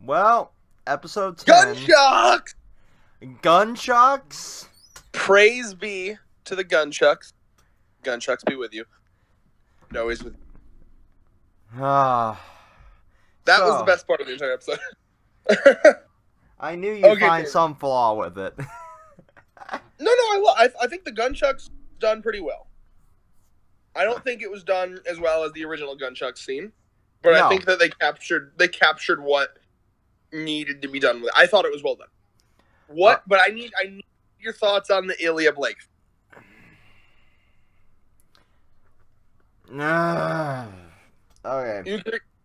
Well, episode 10. Gunchucks! Gunchucks? Praise be to the gunchucks. Gunchucks be with you. And always with you. Ah. That was the best part of the entire episode. I knew you'd find some flaw with it. No, I think the gunchucks done pretty well. I don't think it was done as well as the original gunchucks scene, but no. I think that they captured what needed to be done with it. I thought it was well done. But I need your thoughts on the Ilya Blake. Okay.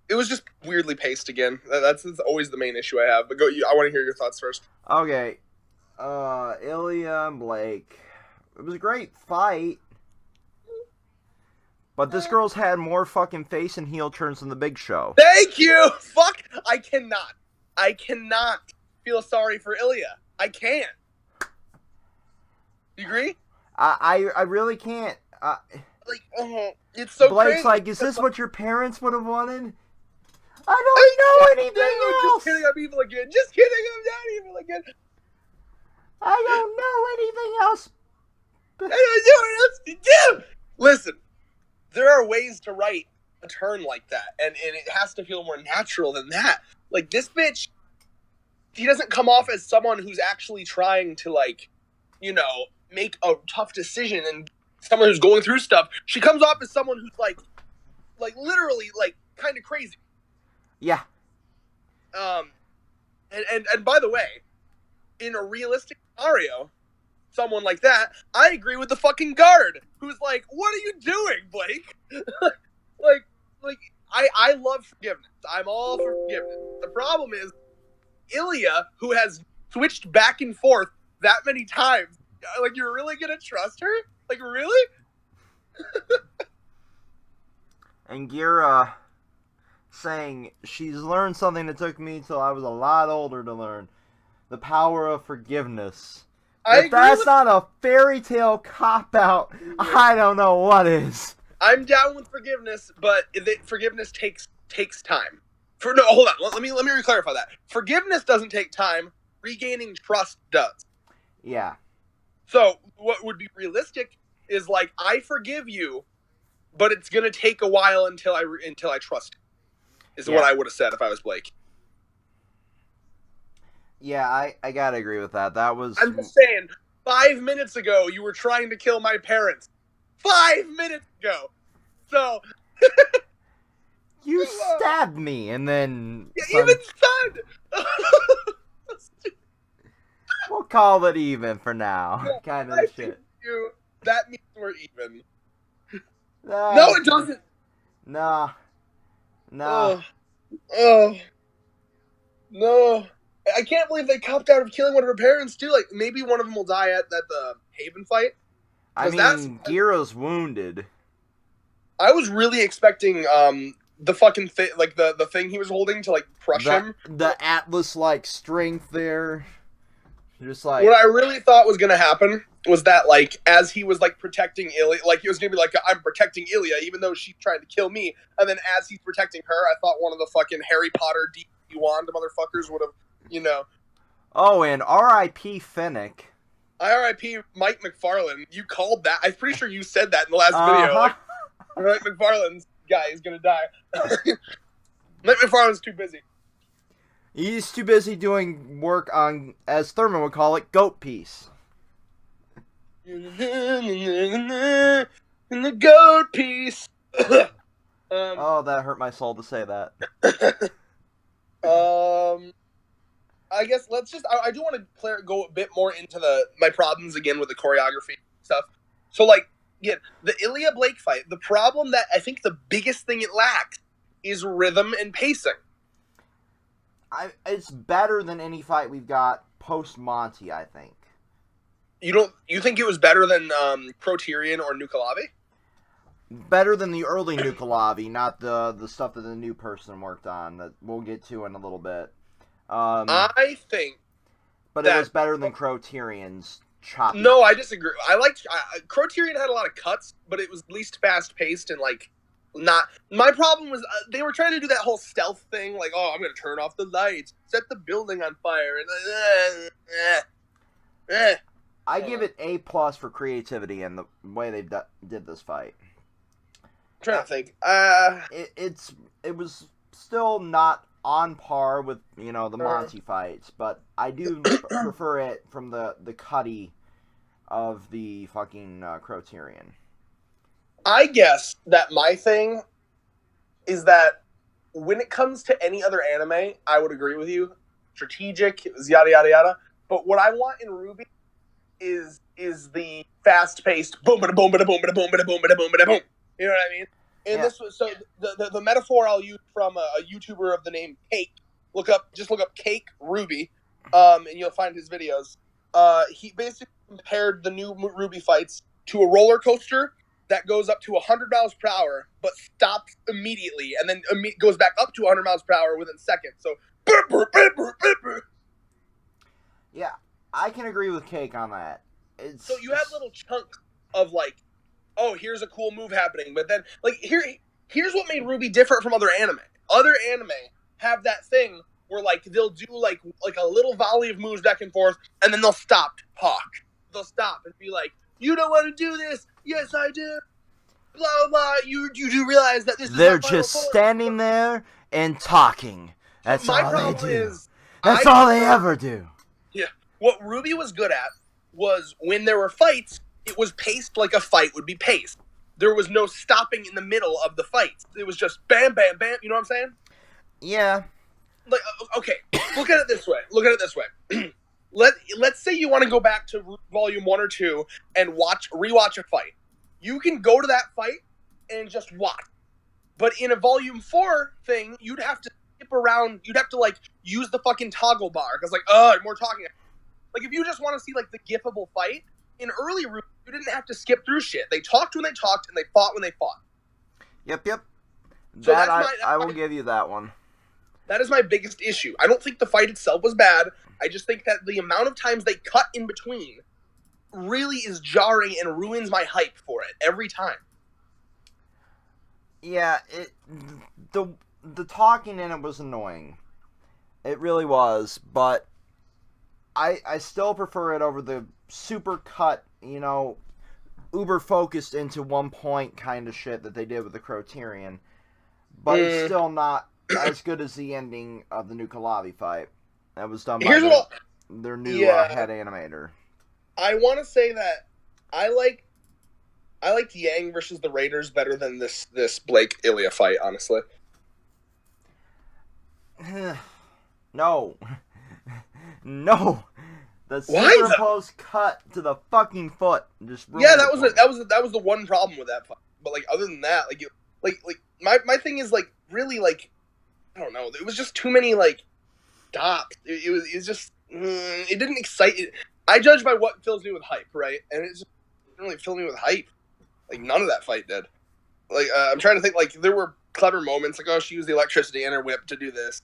It was just weirdly paced again. That's always the main issue I have. But I want to hear your thoughts first. Okay. Ilya and Blake. It was a great fight. But this girl's had more fucking face and heel turns than the Big Show. Thank you! Fuck! I cannot feel sorry for Ilya. I can't. You agree? I really can't. It's so Blake's crazy. like, is this what your parents would have wanted? I don't know anything else. Just kidding, I'm evil again. Just kidding, I'm not evil again. I don't know anything else. I don't know what else to do. Listen, there are ways to write a turn like that, and it has to feel more natural than that. Like, this bitch, he doesn't come off as someone who's actually trying to, like, you know, make a tough decision and someone who's going through stuff. She comes off as someone who's, like literally, like, kind of crazy. Yeah. And by the way, in a realistic scenario, someone like that, I agree with the fucking guard who's like, "What are you doing, Blake?" I love forgiveness. I'm all for forgiveness. The problem is Ilya, who has switched back and forth that many times. Like, you're really gonna trust her? Like, really? And Ghira saying she's learned something that took me till I was a lot older to learn. The power of forgiveness. If that's not a fairy tale cop-out, I don't know what is. I'm down with forgiveness, but forgiveness takes time. Hold on. Let me clarify that. Forgiveness doesn't take time. Regaining trust does. Yeah. So what would be realistic is, like, I forgive you, but it's gonna take a while until I trust you. Is what I would have said if I was Blake. Yeah, I gotta agree with that. That was... I'm just saying, 5 minutes ago, you were trying to kill my parents. 5 minutes ago! So... You stabbed me, and then... Yeah, even son! We'll call it even for now. Yeah, kind of shit. That means we're even. No, it doesn't! Nah. No. I can't believe they copped out of killing one of her parents, too. Like, maybe one of them will die at the Haven fight. I mean, Ghira's wounded. I was really expecting, the fucking thing, like, the thing he was holding to, like, crush him. The Atlas-like strength there. Just like... What I really thought was gonna happen was that, like, as he was, like, protecting Ilya, like, he was gonna be like, I'm protecting Ilya, even though she's trying to kill me. And then as he's protecting her, I thought one of the fucking Harry Potter D wand motherfuckers would have, you know. Oh, and R.I.P. Finnick. R.I.P. Mike McFarlane. You called that. I'm pretty sure you said that in the last video. Like, Mike McFarlane's guy is gonna die. Mike McFarlane's too busy. He's too busy doing work on, as Thurman would call it, goat piece. In the goat piece. Oh, that hurt my soul to say that. I guess let's just... I do want to go a bit more into my problems again with the choreography stuff. So, like, again, the Ilya Blake fight, the problem that I think the biggest thing it lacks is rhythm and pacing. It's better than any fight we've got post-Monty, I think. You think it was better than Croterian or Nukalavi? Better than the early Nukalavi, not the stuff that the new person worked on, that we'll get to in a little bit. I think... But it was better than Croterian's choppy. No, I disagree. I liked... Croterian had a lot of cuts, but it was at least fast-paced and, like, Not my problem was they were trying to do that whole stealth thing, like, oh, I'm gonna turn off the lights, set the building on fire, and I give it A+ for creativity and the way they did this fight. I'm trying to think. It was still not on par with the Monty fights, but I do prefer it from the Cuddy of the fucking Croterian. I guess that my thing is that when it comes to any other anime, I would agree with you. Strategic, it was yada yada yada. But what I want in RWBY is the fast paced boom bada boom bada boom bada boom bada boom bada boom bada boom. You know what I mean? And this was so the metaphor I'll use from a YouTuber of the name Cake. Just look up Cake RWBY, and you'll find his videos. He basically compared the new RWBY fights to a roller coaster that goes up to 100 miles per hour, but stops immediately, and then goes back up to 100 miles per hour within seconds. So, yeah, I can agree with Cake on that. So you have little chunks of like, oh, here's a cool move happening, but then like here's what made RWBY different from other anime. Other anime have that thing where like they'll do like a little volley of moves back and forth, and then they'll stop, talk. They'll stop and be like, "You don't want to do this." Yes, I do. Blah blah. You do realize that this is they're just standing there and talking. That's my all problem they do. Is That's all they ever do. Yeah. What RWBY was good at was when there were fights, it was paced like a fight would be paced. There was no stopping in the middle of the fights. It was just bam, bam, bam. You know what I'm saying? Yeah. Like, okay, look at it this way. Let's say you want to go back to volume 1 or 2 and rewatch a fight. You can go to that fight and just watch. But in a volume 4 thing, you'd have to skip around. You'd have to like use the fucking toggle bar because like, more talking. Like if you just want to see like the gifable fight in early RWBY, you didn't have to skip through shit. They talked when they talked and they fought when they fought. Yep. So I will give you that one. That is my biggest issue. I don't think the fight itself was bad. I just think that the amount of times they cut in between really is jarring and ruins my hype for it every time. Yeah, the talking in it was annoying. It really was, but I still prefer it over the super cut, uber focused into one point kind of shit that they did with the Croterian. But it's still not as good as the ending of the new Kalavi fight. That was done by their new head animator. I want to say that I liked Yang versus the Raiders better than this Blake Ilya fight, honestly. No. The superimposed cut to the fucking foot just ruined that was the one problem with that fight. But like other than that, my thing is like really like I don't know. It was just too many like stops. It was just it didn't excite it. I judge by what fills me with hype, right? And it just didn't really fill me with hype. Like none of that fight did. Like I'm trying to think. Like there were clever moments, like she used the electricity in her whip to do this.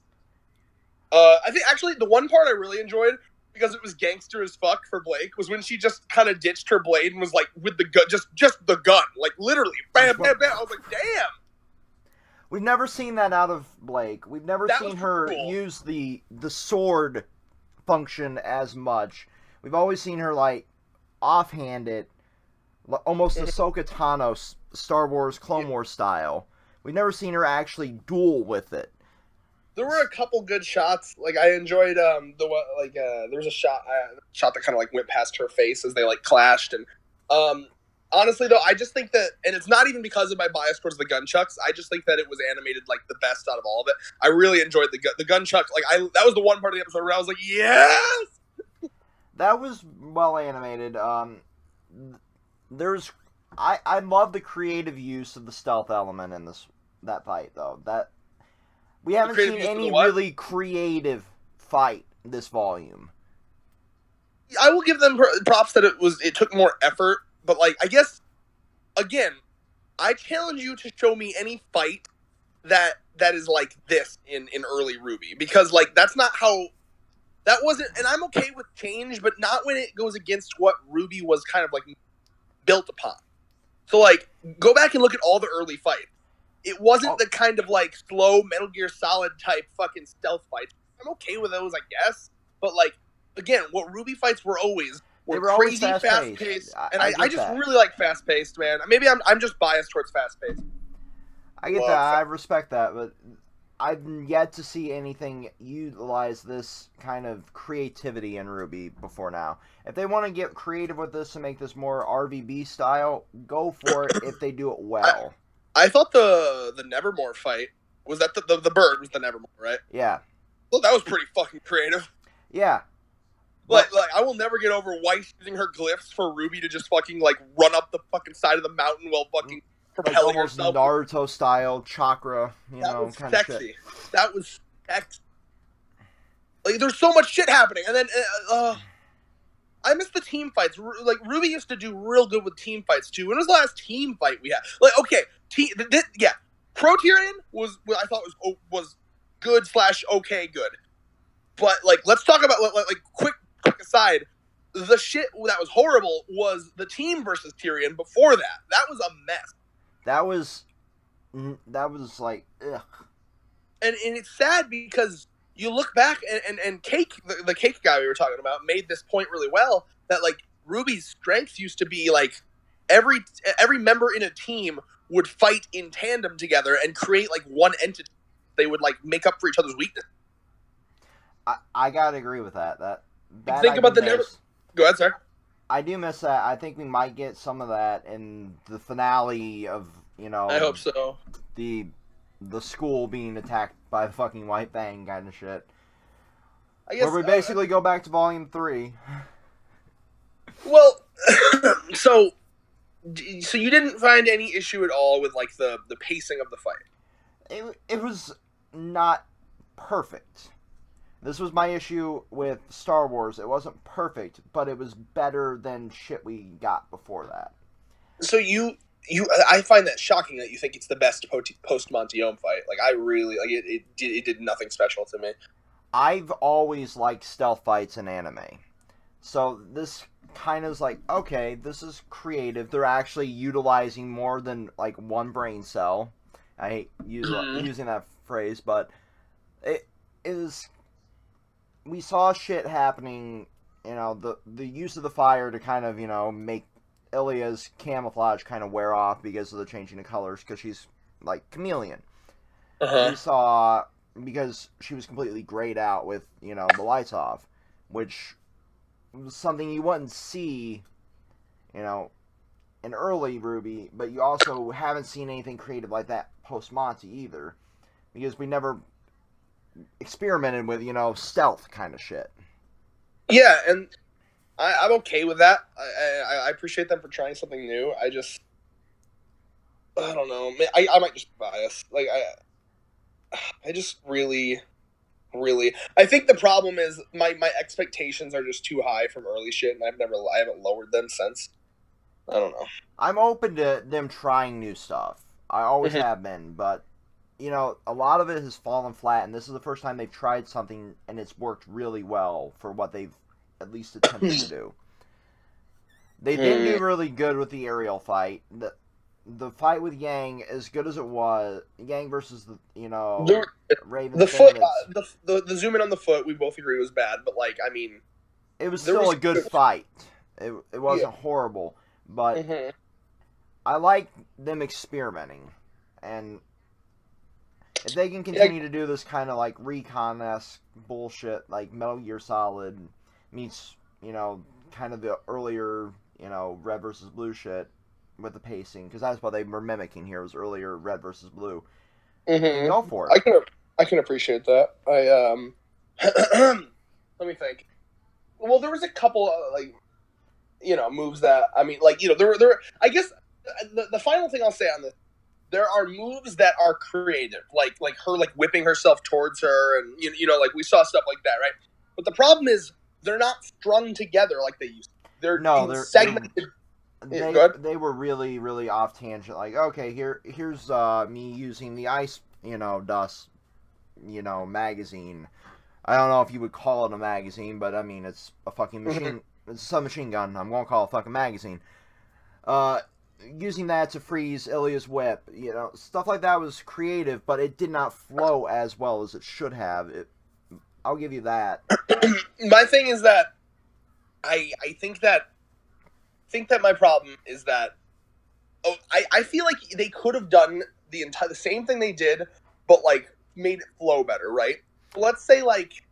I think actually the one part I really enjoyed because it was gangster as fuck for Blake was when she just kind of ditched her blade and was like with the gun, just the gun, like literally, bam, bam, bam. I was like, damn. We've never seen that out of Blake. We've never seen her use the sword function as much. We've always seen her like offhand it, almost Ahsoka Tano Star Wars Clone Wars style. We've never seen her actually duel with it. There were a couple good shots. Like I enjoyed there was a shot that kind of like went past her face as they like clashed. And honestly though, I just think that, and it's not even because of my bias towards the gunchucks. I just think that it was animated like the best out of all of it. I really enjoyed the gunchucks. Like that was the one part of the episode where I was like, yes. That was well animated. I love the creative use of the stealth element in that fight though. We haven't seen any really creative fight this volume. I will give them props that it took more effort, but like I guess again, I challenge you to show me any fight that is like this in early RWBY because like that's not how that wasn't, and I'm okay with change, but not when it goes against what RWBY was kind of like built upon. So like go back and look at all the early fights. it wasn't the kind of like slow Metal Gear Solid type fucking stealth fights. I'm okay with those, I guess. But like again, what RWBY fights were always crazy fast paced, and I just really like fast paced, man. Maybe I'm just biased towards fast paced. I get that. I respect that, but I've yet to see anything utilize this kind of creativity in RWBY before now. If they want to get creative with this and make this more RWBY style, go for it if they do it well. I thought the Nevermore fight, was that the bird was the Nevermore, right? Yeah. Well, that was pretty fucking creative. Yeah. Like I will never get over Weiss using her glyphs for RWBY to just fucking like run up the fucking side of the mountain while fucking propelling almost herself. Naruto style chakra, kind of shit. That was sexy. Like there's so much shit happening, and then I miss the team fights. Like RWBY used to do real good with team fights too. When was the last team fight we had? Like okay, Proterian was I thought was good / okay good, but like let's talk about like quick aside. The shit that was horrible was the team versus Tyrion before that. That was a mess. That was like, ugh. And it's sad because you look back and Cake, the Cake guy we were talking about, made this point really well, that like RWBY's strengths used to be like every member in a team would fight in tandem together and create like one entity. They would like make up for each other's weakness. I gotta agree with that. That think about the never. Go ahead, sir. I do miss that. I think we might get some of that in the finale of, I hope so. The school being attacked by the fucking White Fang kind of shit. I guess, where we basically go back to Volume 3. Well, so you didn't find any issue at all with like the pacing of the fight? It was not perfect. This was my issue with Star Wars. It wasn't perfect, but it was better than shit we got before that. So I find that shocking that you think it's the best post Montione fight. Like I really like it. It did nothing special to me. I've always liked stealth fights in anime, so this kind of is like, okay, this is creative. They're actually utilizing more than like one brain cell. I hate using that phrase, but it is. We saw shit happening, the use of the fire to kind of, make Ilya's camouflage kind of wear off because of the changing of colors, because she's, like, chameleon. Uh-huh. We saw, because she was completely grayed out with, the lights off, which was something you wouldn't see, in early RWBY, but you also haven't seen anything creative like that post-Monty either, because we never experimented with, stealth kind of shit. Yeah, and I'm okay with that. I appreciate them for trying something new. I don't know. I might just be biased. Like, I just really... I think the problem is my expectations are just too high from early shit, and I haven't lowered them since. I don't know. I'm open to them trying new stuff. I always have been, but a lot of it has fallen flat, and this is the first time they've tried something, and it's worked really well for what they've at least attempted to do. They didn't do really good with the aerial fight. The fight with Yang, as good as it was, Yang versus Raven. The foot, the zoom in on the foot, we both agree was bad, but like, I mean, it was still a good fight. It wasn't horrible, but I like them experimenting, and if they can continue to do this kind of like recon-esque bullshit, like Metal Gear Solid meets, kind of the earlier, Red versus Blue shit with the pacing, because that's what they were mimicking here, was earlier Red versus Blue. Go for it. I can appreciate that. Let me think. Well, there was a couple moves that, I mean, like, there I guess the final thing I'll say on this, there are moves that are creative, like her like whipping herself towards her, and like we saw stuff like that, right? But the problem is they're not strung together like they used to. They're segmented. They were really, really off tangent. Like, okay, here's me using the ice, dust, magazine. I don't know if you would call it a magazine, but I mean it's a fucking machine. It's a submachine gun. I'm gonna call it a fucking magazine. using that to freeze Ilya's whip, stuff like that was creative, but it did not flow as well as it should have. I'll give you that. My thing is that I think that my problem is that I feel like they could have done the same thing they did, but like made it flow better, right? Let's say like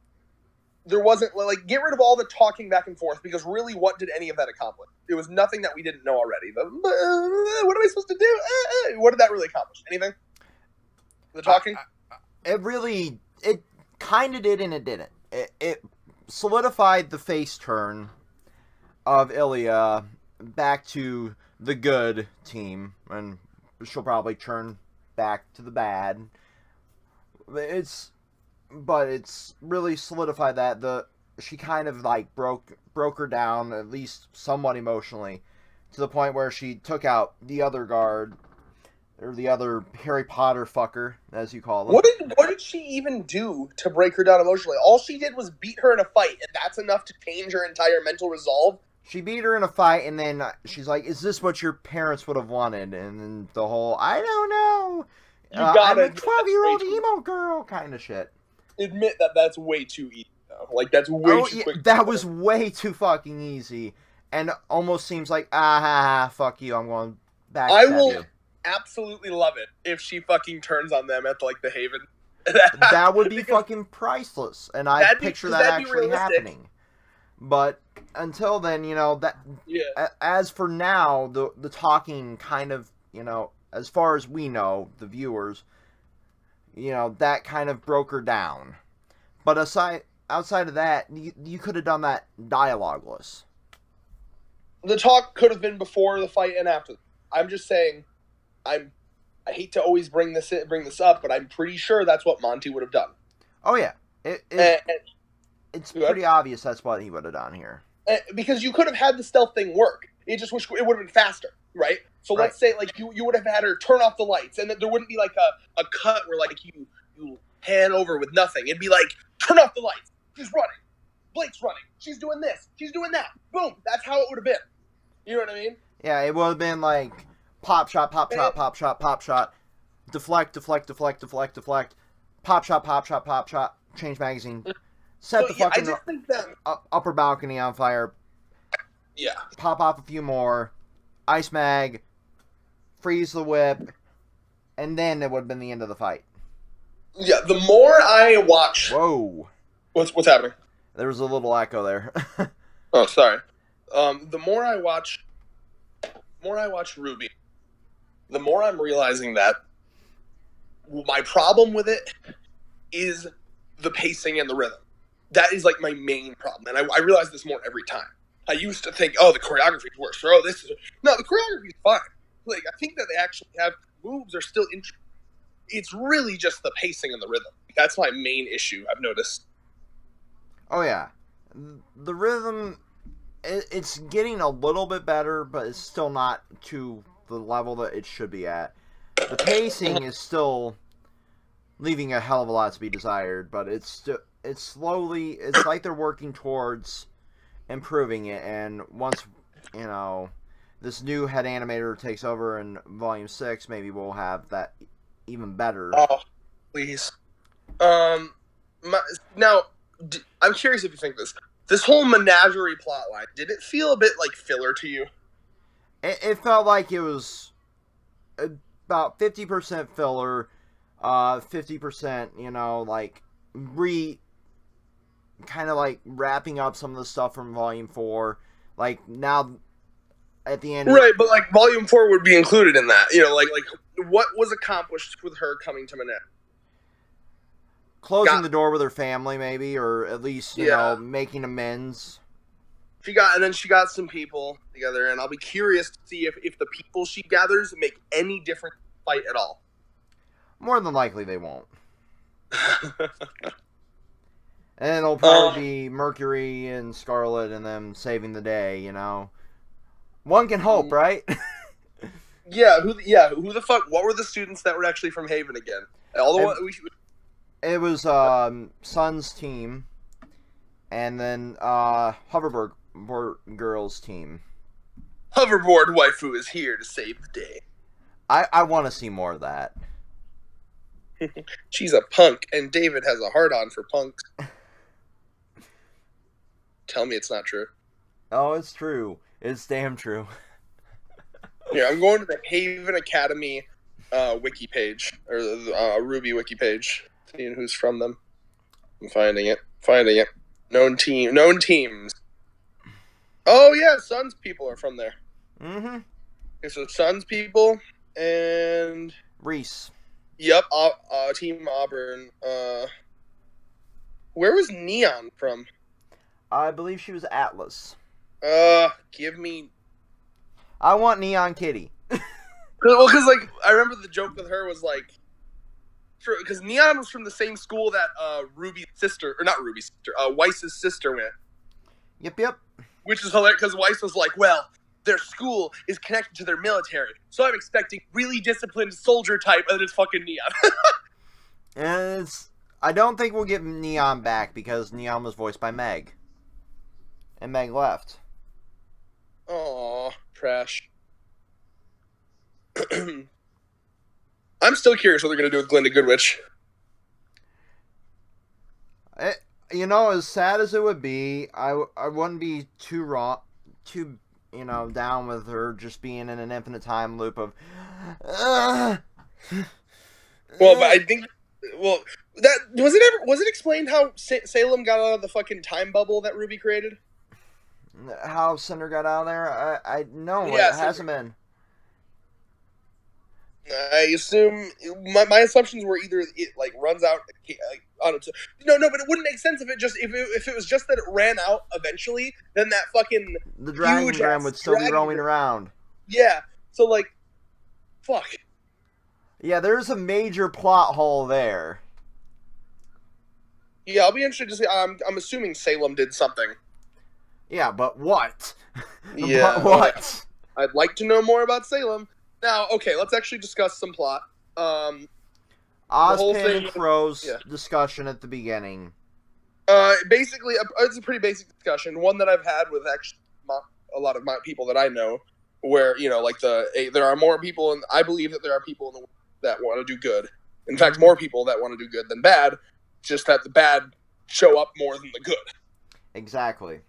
there wasn't like get rid of all the talking back and forth, because really, what did any of that accomplish? It was nothing that we didn't know already. What am I supposed to do? What did that really accomplish? Anything? The talking? It kind of did and it didn't. It solidified the face turn of Ilya back to the good team, and she'll probably turn back to the bad. It's really solidified that she kind of like broke her down, at least somewhat emotionally, to the point where she took out the other guard, or the other Harry Potter fucker, as you call him. What did she even do to break her down emotionally? All she did was beat her in a fight, and that's enough to change her entire mental resolve. She beat her in a fight, and then she's like, "Is this what your parents would have wanted?" And then the whole, "I don't know. I'm a 12-year-old emo girl" kind of shit. Admit that's way too easy, though. Like, that's way too quick. That was way too fucking easy, and almost seems like, fuck you, I'm going back. I will absolutely love it if she fucking turns on them at, like, the Haven. That would be fucking priceless, and I picture that actually happening. But until then, as for now, the talking kind of, as far as we know, the viewers, that kind of broke her down. But outside of that, you could have done that dialogueless. The talk could have been before the fight and after. I'm just saying, I hate to always bring this up, but I'm pretty sure that's what Monty would have done. Oh yeah, it's pretty obvious that's what he would have done here. Because you could have had the stealth thing work. It just wish it would have been faster, right? So let's say like you would have had her turn off the lights, and then there wouldn't be like a cut where like you pan over with nothing. It'd be like, turn off the lights. She's running. Blake's running. She's doing this. She's doing that. Boom. That's how it would have been. You know what I mean? Yeah, it would have been like pop shot, pop shot, pop shot, pop shot, deflect, deflect, deflect, deflect, deflect, pop shot, pop shot, pop shot, change magazine, set the fucking upper balcony on fire. Yeah. Pop off a few more, ice mag, freeze the whip, and then it would have been the end of the fight. Yeah, the more I watch... Whoa. What's happening? There was a little echo there. Oh, sorry. The more I watch RWBY, the more I'm realizing that my problem with it is the pacing and the rhythm. That is like my main problem, and I realize this more every time. I used to think, the choreography's worse, or no, the choreography's fine. Like, I think that they actually have moves are still interesting. It's really just the pacing and the rhythm. That's my main issue, I've noticed. Oh, yeah. The rhythm, it's getting a little bit better, but it's still not to the level that it should be at. The pacing is still leaving a hell of a lot to be desired, but it's slowly, it's like they're working towards improving it, and once, this new head animator takes over in Volume 6, maybe we'll have that even better. Oh, please. Now, I'm curious if you think this whole menagerie plotline, did it feel a bit like filler to you? It felt like it was about 50% filler, 50%, like kind of like wrapping up some of the stuff from Volume 4. Like now, at the end, right? But like Volume 4 would be included in that. Like what was accomplished with her coming to Manette? Closing the door with her family, maybe, or at least making amends. She got some people together, and I'll be curious to see if the people she gathers make any different fight at all. More than likely, they won't. And it'll probably be Mercury and Scarlet and them saving the day, One can hope, right? Who the fuck? What were the students that were actually from Haven again? It was Sun's team, and then Hoverboard Girls team. Hoverboard waifu is here to save the day. I want to see more of that. She's a punk, and David has a hard-on for punks. Tell me it's not true. Oh, it's true. It's damn true. Yeah, I'm going to the Haven Academy wiki page, or the RWBY wiki page, seeing who's from them. I'm finding it. Known teams. Oh yeah, Suns people are from there. Mm-hmm. Okay, so Suns people and Reese. Yep, Team Auburn. Where was Neon from? I believe she was Atlas. Give me. I want Neon Kitty. Because like I remember the joke with her was like, because Neon was from the same school that Ruby's sister, or not Ruby's sister, Weiss's sister went. Yep. Which is hilarious because Weiss was like, well, their school is connected to their military, so I'm expecting really disciplined soldier type, and then it's fucking Neon. And I don't think we'll get Neon back because Neon was voiced by Meg. And Meg left. Aw, trash. I'm still curious what they're going to do with Glinda Goodwitch. As sad as it would be, I wouldn't be too down with her just being in an infinite time loop of. Well, but I think, that was it explained how Salem got out of the fucking time bubble that RWBY created? How Cinder got out of there? I know Yeah, it hasn't been. I assume my assumptions were either it like runs out on its no, but it wouldn't make sense if it was just that it ran out eventually. Then that fucking the Dragon would still be roaming around. Yeah, so like, fuck. Yeah, there's a major plot hole there. Yeah, I'll be interested to see. I'm assuming Salem did something. Yeah, but what? Yeah, but what? I'd like to know more about Salem. Now, okay, let's actually discuss some plot. Ozpin and Crow's discussion at the beginning. Basically, it's a pretty basic discussion. One that I've had with actually a lot of my people that I know, where like there are more people, and I believe that there are people in the world that want to do good. In fact, more people that want to do good than bad. Just that the bad show up more than the good. Exactly.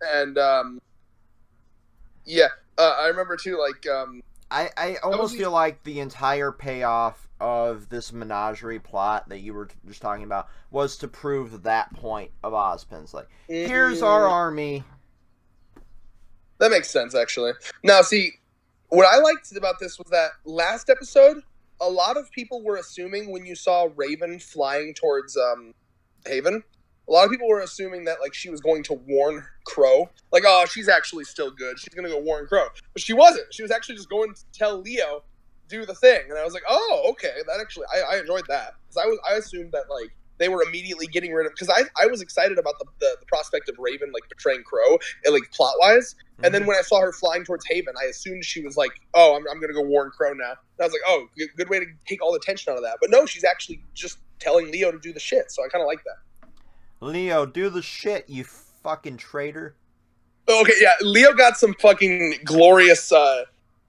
And I remember too, like. I almost feel like the entire payoff of this menagerie plot that you were just talking about was to prove that point of Ozpin's. Like, here's our army. That makes sense, actually. Now, see, what I liked about this was that last episode, a lot of people were assuming when you saw Raven flying towards Haven, a lot of people were assuming that like she was going to warn Crow. Like, oh, she's actually still good. She's going to go warn Crow. But she wasn't. She was actually just going to tell Leo, do the thing. And I was like, oh, okay. That actually, I enjoyed that. Because I assumed that, like, they were immediately getting rid of... Because I was excited about the prospect of Raven, like, betraying Crow, and, like, plot-wise. Mm-hmm. And then when I saw her flying towards Haven, I assumed she was like, oh, I'm going to go warn Crow now. And I was like, oh, good way to take all the tension out of that. But no, she's actually just telling Leo to do the shit. So I kind of like that. Leo, do the shit, you fucking traitor. Okay, yeah, Leo got some fucking glorious, I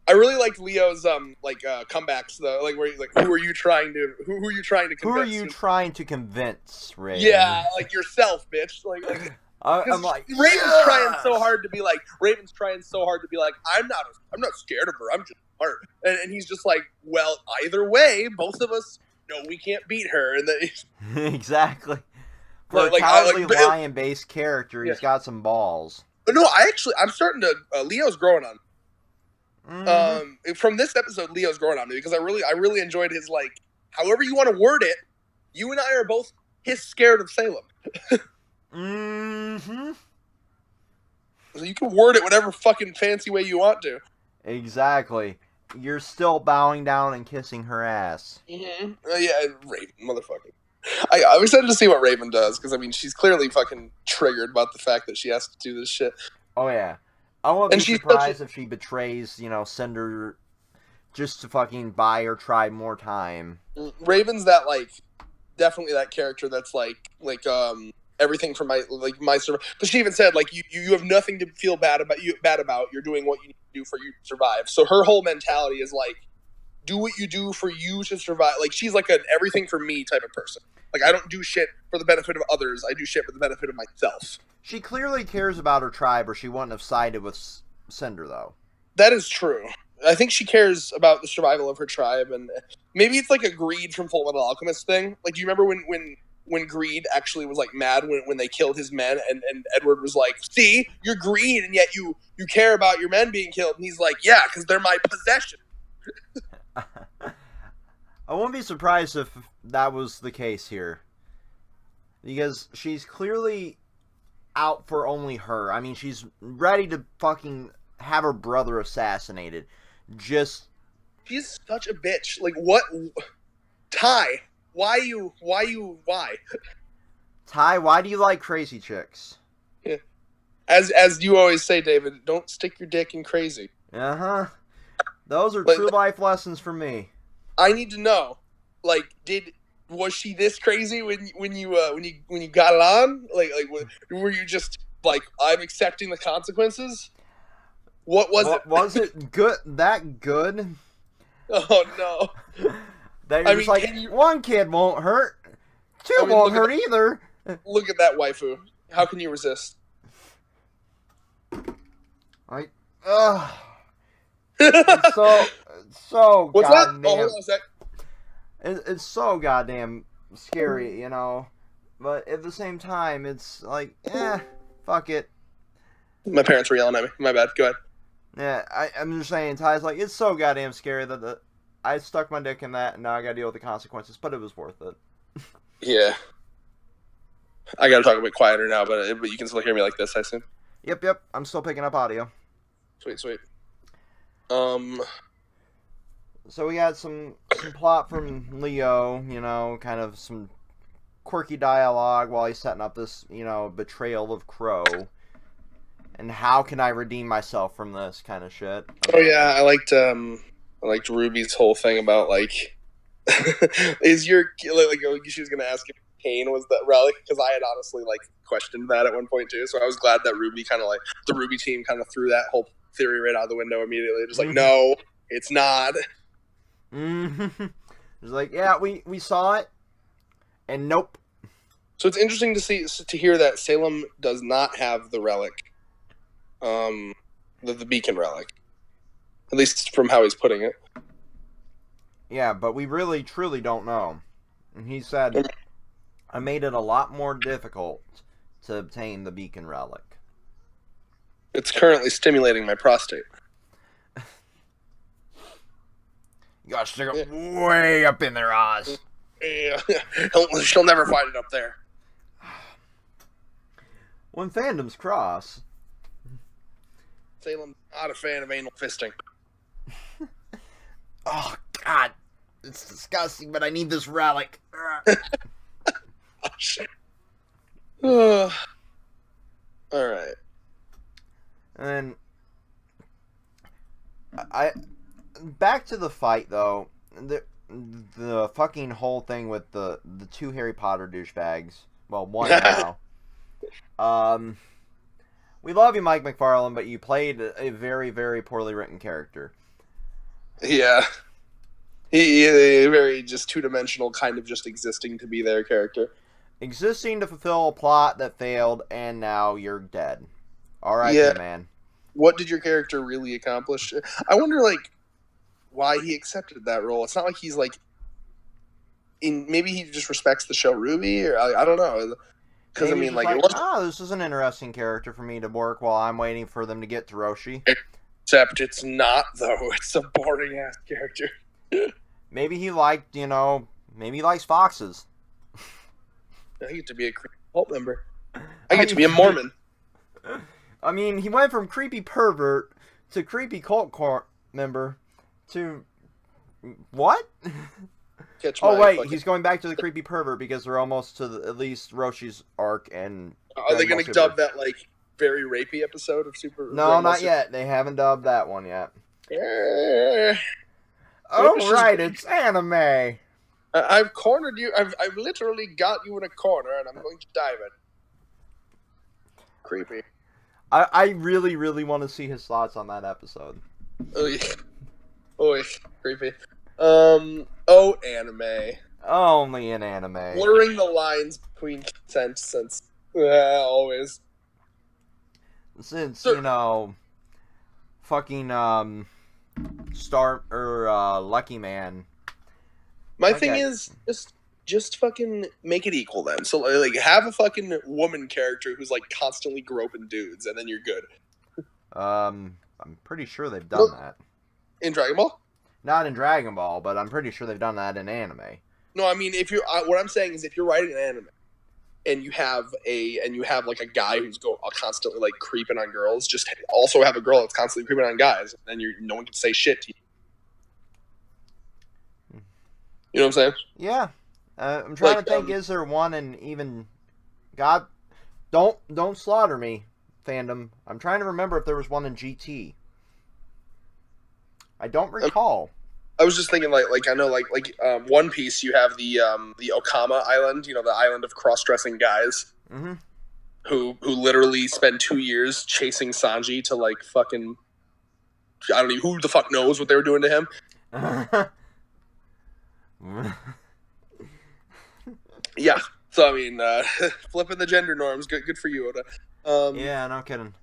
really liked Leo's, comebacks, though, like, where he's like, who are you trying to convince? Who are you trying to convince, Ray? Yeah, like, yourself, bitch. Like I'm like, Raven's trying so hard to be like, I'm not scared of her, I'm just smart. And he's just like, well, either way, both of us know we can't beat her. And then exactly. For a cowardly lion-based character, he's got some balls. But no, I'm starting to. Leo's growing on. Mm-hmm. From this episode, Leo's growing on me because I really enjoyed his like. However you want to word it, you and I are both scared of Salem. Mm-hmm. So you can word it whatever fucking fancy way you want to. Exactly. You're still bowing down and kissing her ass. Mm-hmm. Yeah, Raven, motherfucker. I'm excited to see what Raven does, because, I mean, she's clearly fucking triggered about the fact that she has to do this shit. Oh, yeah. I won't be surprised if she betrays, Cinder just to fucking buy or try more time. Raven's that, like, definitely that character that's, like, everything for my survival. But she even said, like, you have nothing to feel bad about. You're doing what you need to do for you to survive. So her whole mentality is like, do what you do for you to survive. Like, she's like an everything for me type of person. Like, I don't do shit for the benefit of others. I do shit for the benefit of myself. She clearly cares about her tribe, or she wouldn't have sided with Cinder, though. That is true. I think she cares about the survival of her tribe, and maybe it's like a Greed from Full Metal Alchemist thing. Like, do you remember when Greed actually was like mad when they killed his men, and Edward was like, "See, you're Greed, and yet you care about your men being killed," and he's like, "Yeah, because they're my possession." I wouldn't be surprised if that was the case here, because she's clearly out for only her. I mean, she's ready to fucking have her brother assassinated. She's such a bitch. Like, what? Ty, why? Ty, why do you like crazy chicks? Yeah. As you always say, David, don't stick your dick in crazy. Uh-huh. Those are true life lessons for me. I need to know, like, was she this crazy when you got it on? Like were you just like, I'm accepting the consequences? What was it? Was it good? That good? Oh no! One kid won't hurt, two won't hurt either. Look at that waifu. How can you resist? It's so What's goddamn, that? Oh, hold on a sec. It's so goddamn scary, you know. But at the same time, it's like, fuck it. My parents were yelling at me. My bad. Go ahead. Yeah, I'm just saying, Ty's like, it's so goddamn scary that I stuck my dick in that, and now I gotta deal with the consequences, but it was worth it. Yeah. I gotta talk a bit quieter now, but you can still hear me like this, I assume? Yep, I'm still picking up audio. Sweet. So we got some plot from Leo, you know, kind of some quirky dialogue while he's setting up this, you know, betrayal of Crow. And how can I redeem myself from this kind of shit? Oh yeah, I liked RWBY's whole thing about like, is your like she was gonna ask if Kane was the relic, because I had honestly like questioned that at one point too. So I was glad that RWBY kind of like the RWBY team kind of threw that whole theory right out the window immediately. Just like, no, it's not. It's like, yeah, we saw it, and nope. So it's interesting to hear that Salem does not have the relic. The beacon relic, at least from how he's putting it. Yeah, but we really truly don't know. And he said, I made it a lot more difficult to obtain the beacon relic. It's currently stimulating my prostate. You gotta stick it way up in their eyes. Yeah. She'll never find it up there. When fandoms cross. Salem's not a fan of anal fisting. Oh, God. It's disgusting, but I need this relic. Oh, shit. Alright. And back to the fight, though. The fucking whole thing with the two Harry Potter douchebags. Well, one now. We love you, Mike McFarlane, but you played a very, very poorly written character. Yeah. He a very just two-dimensional, kind of just existing to be their character. Existing to fulfill a plot that failed, and now you're dead. Alright, man. What did your character really accomplish? I wonder, like, why he accepted that role. It's not like he's, like, maybe he just respects the show RWBY, or I don't know. Because, I mean, like, this is an interesting character for me to work while I'm waiting for them to get to Roshi. Except it's not, though. It's a boring-ass character. Maybe he liked, maybe he likes foxes. I get to be a creepy cult member. I get to be a Mormon. I mean, he went from creepy pervert to creepy cult member to... What? He's going back to the creepy pervert because they're almost to at least Roshi's arc. And are they going to dub that like very rapey episode of Super? No, not yet. They haven't dubbed that one yet. Right, it's anime. I've cornered you. I've literally got you in a corner, and I'm going to dive it. creepy. I really, really want to see his thoughts on that episode. Oh, creepy. Anime. Only in anime. Blurring the lines between consent since always. Since, fucking, Lucky Man. My thing is, just fucking make it equal then. So, like, have a fucking woman character who's, like, constantly groping dudes, and then you're good. I'm pretty sure they've done that. In Dragon Ball? Not in Dragon Ball, but I'm pretty sure they've done that in anime. No, I mean, what I'm saying is if you're writing an anime, and you have like a guy who's constantly like creeping on girls, just also have a girl that's constantly creeping on guys, and then no one can say shit to you. You know what I'm saying? Yeah. I'm trying to think, is there one in even... God, don't slaughter me, fandom. I'm trying to remember if there was one in GT. I don't recall. I was just thinking, like I know, like One Piece, you have the Okama Island, the island of cross-dressing guys, who literally spend 2 years chasing Sanji to like fucking, I don't know who the fuck knows what they were doing to him. Yeah, so I mean, flipping the gender norms, good for you, Oda. Yeah, no kidding.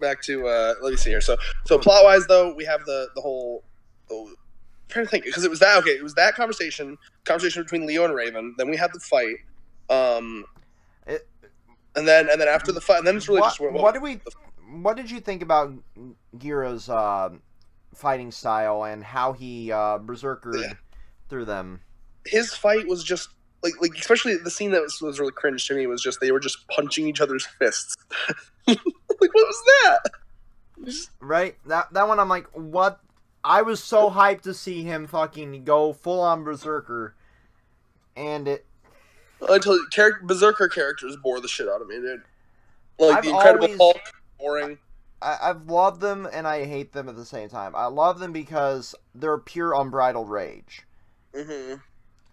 Back to let me see here. So plot wise though, we have the whole. I'm trying to think, because it was that conversation between Leo and Raven. Then we had the fight, and then after the fight, and then it's really just what did you think about Ghira's fighting style and how he berserkered through them? His fight was just like especially the scene that was really cringe to me was just they were just punching each other's fists. Like, what was that? Right, that one I'm like, what? I was so hyped to see him fucking go full on berserker, and it. Until berserker characters bore the shit out of me, dude. Like the Incredible Hulk, boring. I've loved them and I hate them at the same time. I love them because they're pure unbridled rage. Mm-hmm.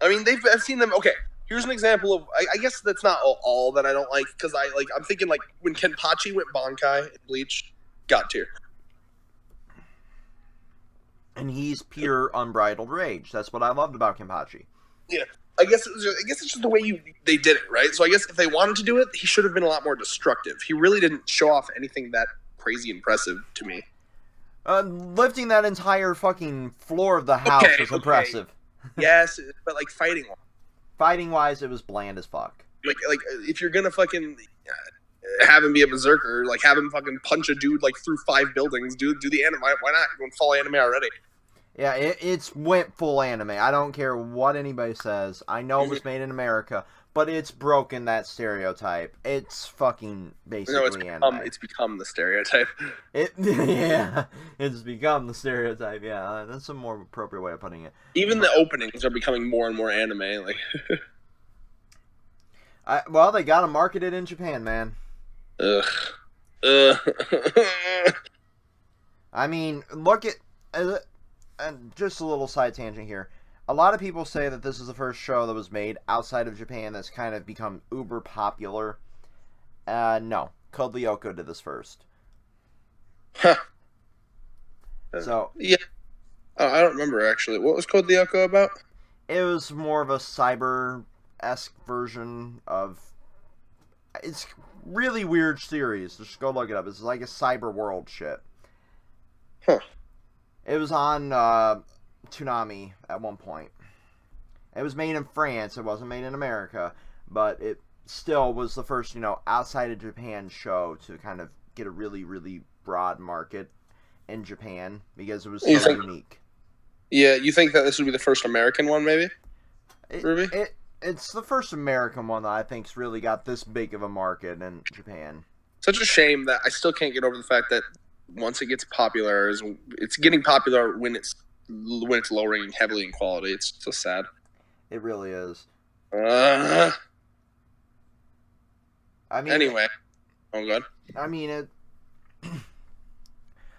I mean, I've seen them. Okay, here's an example of. I guess that's not all that I don't like because I'm thinking like when Kenpachi went Bankai in Bleach, God tier. And he's pure unbridled rage. That's what I loved about Kenpachi. Yeah, I guess it's just the way they did it, right? So I guess if they wanted to do it, he should have been a lot more destructive. He really didn't show off anything that crazy impressive to me. Lifting that entire fucking floor of the house was impressive. Yes, but like fighting wise, it was bland as fuck. Like if you're gonna fucking have him be a berserker, like have him fucking punch a dude like through 5 buildings, do the anime. Why not? You're going full anime already. Yeah, it's went full anime. I don't care what anybody says. I know it was made in America, but it's broken that stereotype. It's fucking basically anime. It's become the stereotype. It's become the stereotype. Yeah, that's a more appropriate way of putting it. Even the openings are becoming more and more anime. Like, well, they gotta market it in Japan, man. Ugh. I mean, look at. And just a little side tangent here. A lot of people say that this is the first show that was made outside of Japan that's kind of become uber popular. No. Code Lyoko did this first. Huh. So. Yeah. I don't remember, actually. What was Code Lyoko about? It was more of a cyber-esque version of... It's really weird series. Just go look it up. It's like a cyber world shit. Huh. It was on Toonami at one point. It was made in France. It wasn't made in America. But it still was the first, outside of Japan show to kind of get a really, really broad market in Japan because it was so unique. Yeah, you think that this would be the first American one, maybe? RWBY? It's the first American one that I think's really got this big of a market in Japan. Such a shame that I still can't get over the fact that once it gets popular, it's getting popular when it's lowering heavily in quality. It's so sad. It really is. I mean, anyway, oh god. I mean,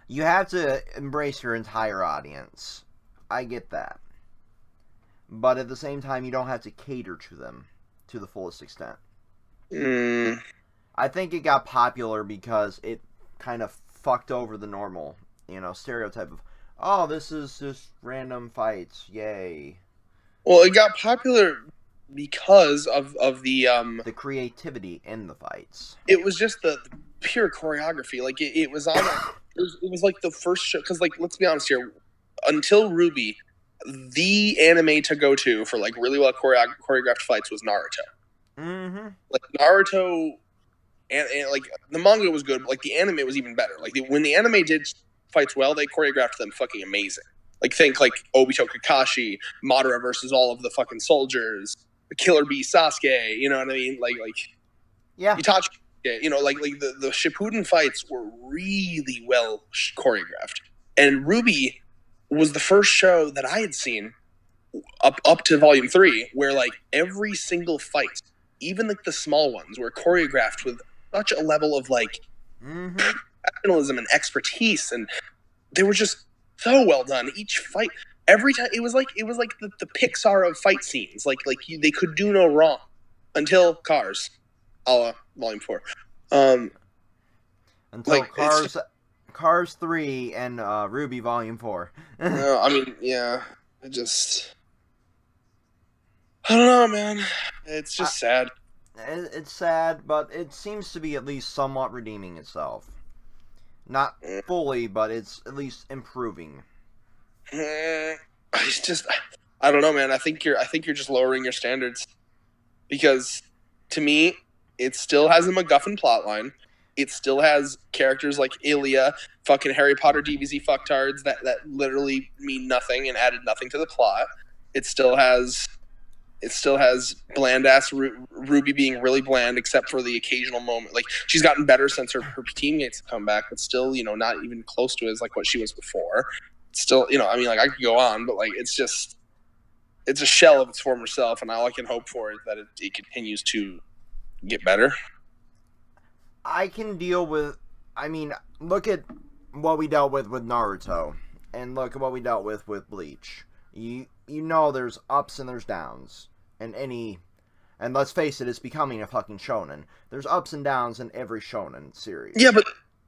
you have to embrace your entire audience. I get that, but at the same time, you don't have to cater to them to the fullest extent. I think it got popular because it kind of fucked over the normal, stereotype of, oh, this is just random fights, yay. Well, it got popular because of the creativity in the fights. It was just the pure choreography. Like it was on. It was like the first show because, like, let's be honest here. Until RWBY, the anime to go to for like really well choreographed fights was Naruto. Mm-hmm. Like Naruto, and like the manga was good, but like the anime was even better. Like when the anime did fights well, they choreographed them fucking amazing. Like think like Obito Kakashi, Madara versus all of the fucking soldiers, Killer Bee Sasuke. You know what I mean? Like yeah, Itachi. Like the Shippuden fights were really well choreographed, and RWBY was the first show that I had seen up to Volume 3 where like every single fight, even like the small ones, were choreographed with such a level of like professionalism and expertise, and they were just so well done. Each fight, every time, it was like the Pixar of fight scenes. Like they could do no wrong until Cars, a la Volume 4. Until like, Cars 3 and RWBY Volume 4. I mean, yeah, I don't know, man. It's just sad. It's sad, but it seems to be at least somewhat redeeming itself. Not fully, but it's at least improving. I don't know, man. I think you're just lowering your standards, because to me, it still has a MacGuffin plotline. It still has characters like Ilya, fucking Harry Potter DBZ fucktards that literally mean nothing and added nothing to the plot. It still has bland ass RWBY being really bland, except for the occasional moment. Like she's gotten better since her teammates have come back, but still, not even close to as like what she was before. Still, I mean, like I could go on, but like it's a shell of its former self, and all I can hope for is that it continues to get better. I can deal with. I mean, look at what we dealt with Naruto, and look at what we dealt with Bleach. There's ups and there's downs, and let's face it, it's becoming a fucking shonen. There's ups and downs in every shonen series. Yeah, but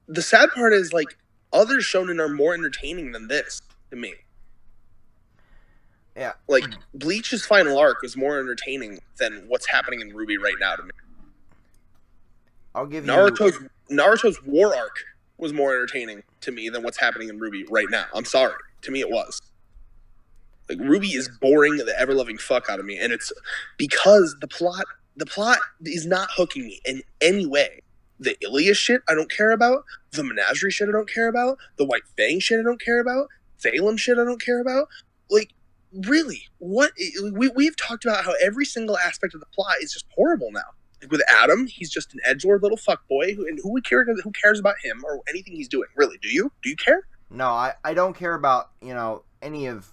the sad part is like other shonen are more entertaining than this to me. Yeah, like Bleach's final arc was more entertaining than what's happening in RWBY right now to me. I'll give you Naruto's war arc was more entertaining to me than what's happening in RWBY right now. I'm sorry, to me it was. Like RWBY is boring the ever-loving fuck out of me, and it's because the plot is not hooking me in any way. The Ilya shit I don't care about, the Menagerie shit I don't care about, the White Fang shit I don't care about, Salem shit I don't care about. Like, really, what we've talked about how every single aspect of the plot is just horrible now. Like with Adam, he's just an edgelord little fuckboy who cares about him or anything he's doing. Really, do you care? No, I don't care about any of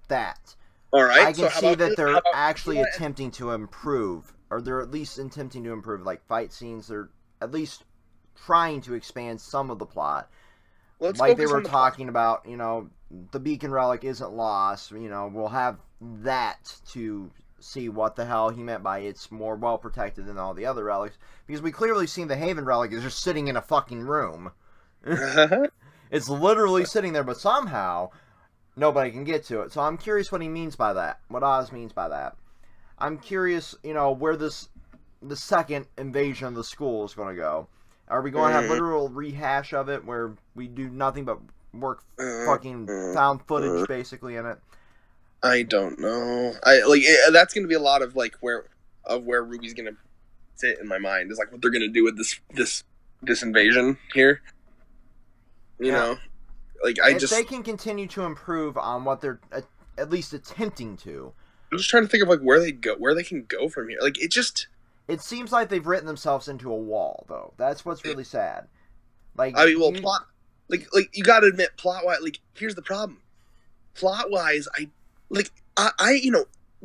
that. All right, I can see that they're actually attempting to improve, or they're at least attempting to improve, like fight scenes. They're at least trying to expand some of the plot. Like they were talking about, the Beacon Relic isn't lost. We'll have that to see what the hell he meant by it's more well protected than all the other relics, because we clearly seen the Haven Relic is just sitting in a fucking room. It's literally sitting there, but somehow nobody can get to it. So I'm curious what he means by that, what Oz means by that. I'm curious, where the second invasion of the school is going to go. Are we going to have literal rehash of it where we do nothing but work fucking found footage basically in it? I don't know. That's going to be a lot of like where RWBY's going to sit in my mind is like what they're going to do with this invasion here. You know, like if they can continue to improve on what they're at least attempting to. I'm just trying to think of like where they can go from here. Like it seems like they've written themselves into a wall, though. That's what's really sad. Like plot. Like you got to admit, plot wise. Like here's the problem. Plot wise,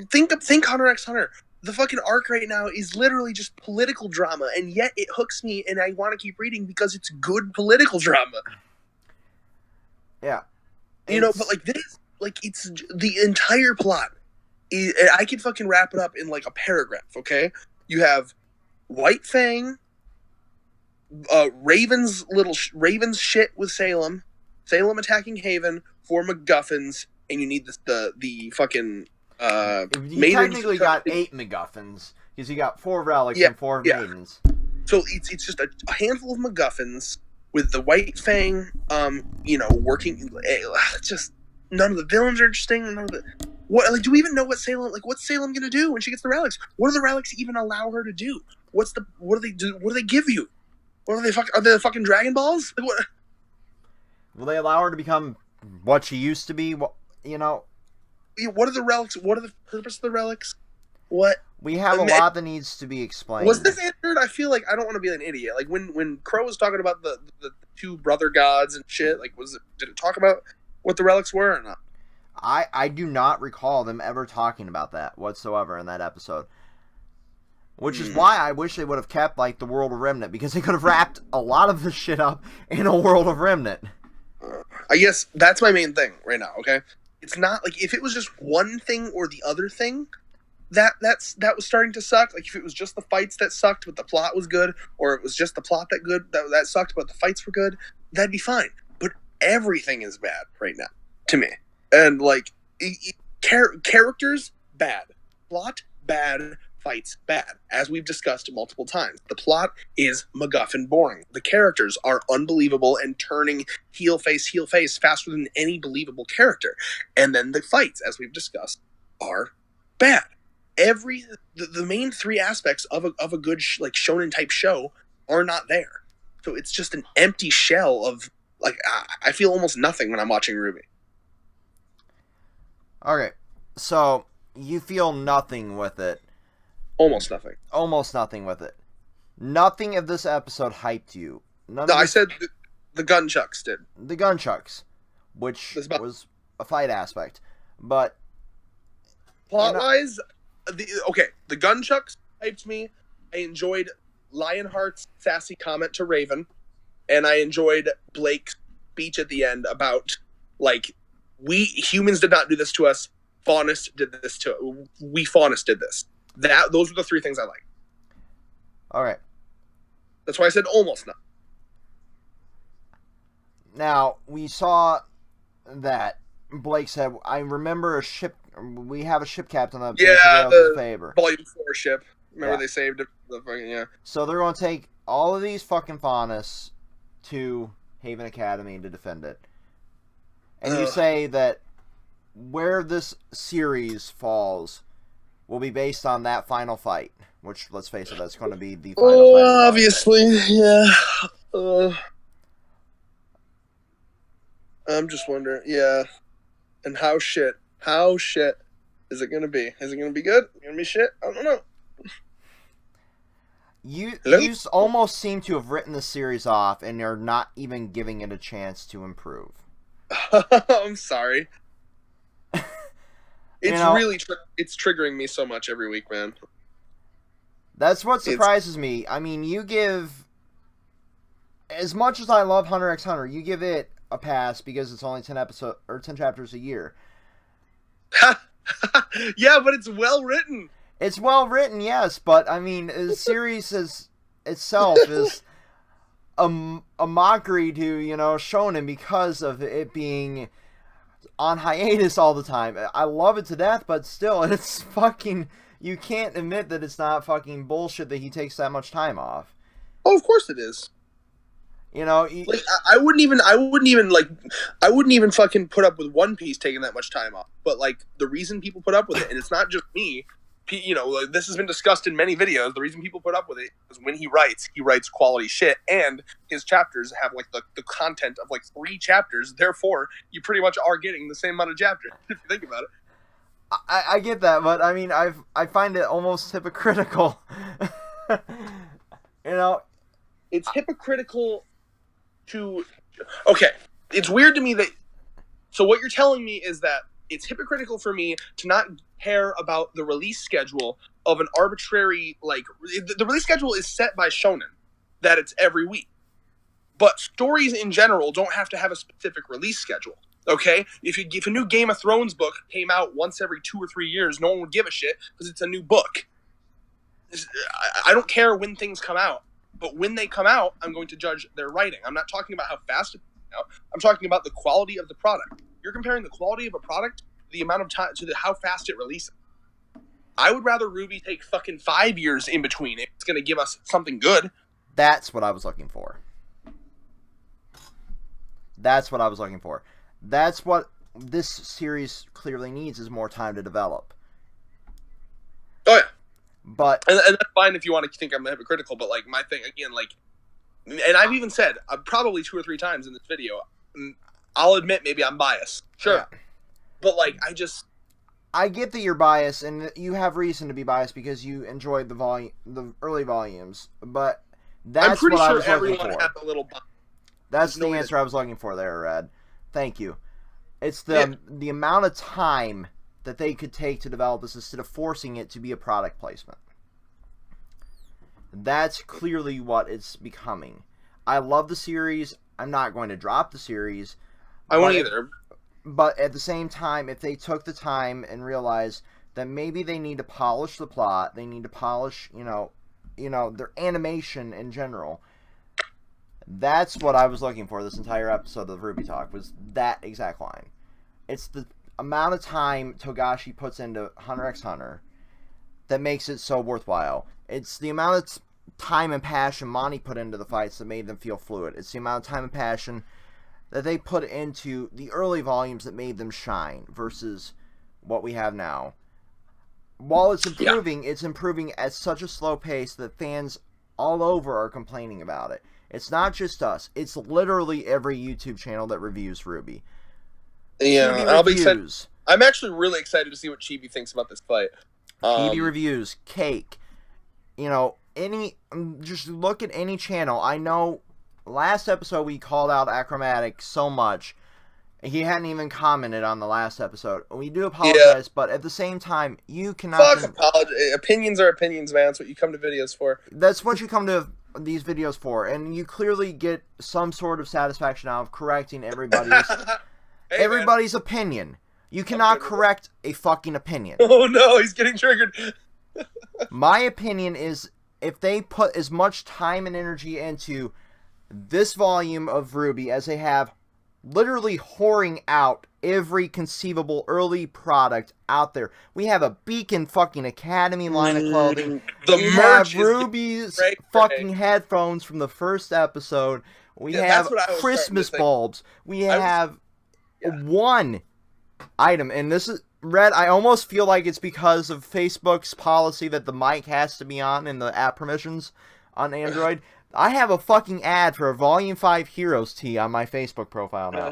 think Hunter x Hunter. The fucking arc right now is literally just political drama, and yet it hooks me, and I want to keep reading because it's good political drama. Yeah, but like this, like it's the entire plot. I could fucking wrap it up in like a paragraph. Okay, you have White Fang Raven's shit with Salem attacking Haven for MacGuffins, and you need the fucking you technically got 8 MacGuffins because you got 4 relics and 4 maidens. So it's just a handful of MacGuffins with the White Fang, working. Just none of the villains are interesting. None of the do we even know what's Salem gonna do when she gets the relics? What do the relics even allow her to do? What do they do? What do they give you? What are they? Are they the fucking Dragon Balls? Like, what? Will they allow her to become what she used to be? What are the relics? What are the purpose of the relics? What? We have a lot that needs to be explained. Was this answered? I feel like I don't want to be an idiot. Like when Crow was talking about the 2 brother gods and shit. Like, did it talk about what the relics were or not? I do not recall them ever talking about that whatsoever in that episode. Which is why I wish they would have kept, like, the World of Remnant, because they could have wrapped a lot of this shit up in a World of Remnant. I guess that's my main thing right now, okay? It's not, like, if it was just one thing or the other thing, that was starting to suck. Like, if it was just the fights that sucked, but the plot was good, or it was just the plot that sucked, but the fights were good, that'd be fine. But everything is bad right now, to me. And, like, characters, bad. Plot, bad. Fights, bad. As we've discussed multiple times, the plot is MacGuffin boring. The characters are unbelievable and turning heel face faster than any believable character. And then the fights, as we've discussed, are bad. The main 3 aspects of a good shonen type show are not there. So it's just an empty shell of, like, I feel almost nothing when I'm watching RWBY. Okay, so you feel nothing with it. Almost nothing. Almost nothing with it. Nothing of this episode hyped you. I said the gunchucks did. The gunchucks, which was a fight aspect. But plot-wise, the gunchucks hyped me. I enjoyed Lionheart's sassy comment to Raven, and I enjoyed Blake's speech at the end about, like, we humans did not do this to us. Faunus did this to we. Faunus did this. Those were the 3 things I liked. All right. That's why I said almost not. Now, we saw that Blake said, I remember we have a ship captain that the favor. Volume 4 ship. Remember they saved it? So they're going to take all of these fucking Faunus to Haven Academy to defend it. And you say that where this series falls will be based on that final fight, which, let's face it, that's going to be the final fight. Obviously, yeah. I'm just wondering, yeah. And how shit is it going to be? Is it going to be good? Is it going to be shit? I don't know. You almost seem to have written the series off, and you're not even giving it a chance to improve. I'm sorry. It's really it's triggering me so much every week, man. That's what surprises me. I mean, you give, as much as I love Hunter x Hunter, you give it a pass because it's only 10 chapters a year. Yeah, but it's well written. It's well written, yes, but I mean, the series itself is a mockery to, shonen because of it being on hiatus all the time. I love it to death, but still, it's fucking, you can't admit that it's not fucking bullshit that he takes that much time off. Oh, of course it is. Like, I wouldn't even fucking put up with One Piece taking that much time off. But, like, the reason people put up with it, and it's not just me, this has been discussed in many videos. The reason people put up with it is when he writes quality shit, and his chapters have, like, the content of, like, 3 chapters. Therefore, you pretty much are getting the same amount of chapters, if you think about it. I get that, but, I mean, I find it almost hypocritical. It's hypocritical to... Okay, it's weird to me that... So what you're telling me is that it's hypocritical for me to not care about the release schedule of an arbitrary, like, the release schedule is set by Shonen, that it's every week. But stories in general don't have to have a specific release schedule, okay? If a new Game of Thrones book came out once every 2 or 3 years, no one would give a shit because it's a new book. I don't care when things come out. But when they come out, I'm going to judge their writing. I'm not talking about how fast it comes out. I'm talking about the quality of the product. You're comparing the quality of a how fast it releases. I would rather RWBY take fucking 5 years in between if it's going to give us something good. That's what I was looking for. That's what this series clearly needs, is more time to develop. Oh, yeah. But and that's fine if you want to think I'm hypocritical, but, like, my thing, again, like, and I've even said, probably 2 or 3 times in this video, I'll admit maybe I'm biased. Sure. Yeah. But, like, I get that you're biased, and you have reason to be biased because you enjoyed the early volumes, but that's I'm pretty what sure I was everyone looking had for. a little bias. That's the answer I was looking for there, Red. Thank you. It's the amount of time that they could take to develop this instead of forcing it to be a product placement. That's clearly what it's becoming. I love the series. I'm not going to drop the series. I won't either. But at the same time, if they took the time and realized that maybe they need to polish the plot, they need to polish, their animation in general. That's what I was looking for this entire episode of RWBY Talk, was that exact line. It's the amount of time Togashi puts into Hunter x Hunter that makes it so worthwhile. It's the amount of time and passion Monty put into the fights that made them feel fluid. It's the amount of time and passion that they put into the early volumes that made them shine versus what we have now. While it's improving, it's improving at such a slow pace that fans all over are complaining about it. It's not just us. It's literally every YouTube channel that reviews RWBY. Yeah, I'll be excited. I'm actually really excited to see what Chibi thinks about this fight. Chibi reviews, Cake. Just look at any channel. I know last episode we called out Achromatic so much. He hadn't even commented on the last episode. We do apologize, but at the same time, you cannot... Fuck apologize. Opinions are opinions, man. That's what you come to videos for. That's what you come to these videos for, and you clearly get some sort of satisfaction out of correcting everybody's opinion. You cannot correct a fucking opinion. Oh no, he's getting triggered. My opinion is, if they put as much time and energy into this volume of RWBY as they have literally whoring out every conceivable early product out there. We have a Beacon fucking Academy line of clothing. We have RWBY's fucking headphones from the first episode. We have Christmas bulbs. We have one item, and this is Red. I almost feel like it's because of Facebook's policy that the mic has to be on in the app permissions on Android. I have a fucking ad for a Volume 5 Heroes tee on my Facebook profile now.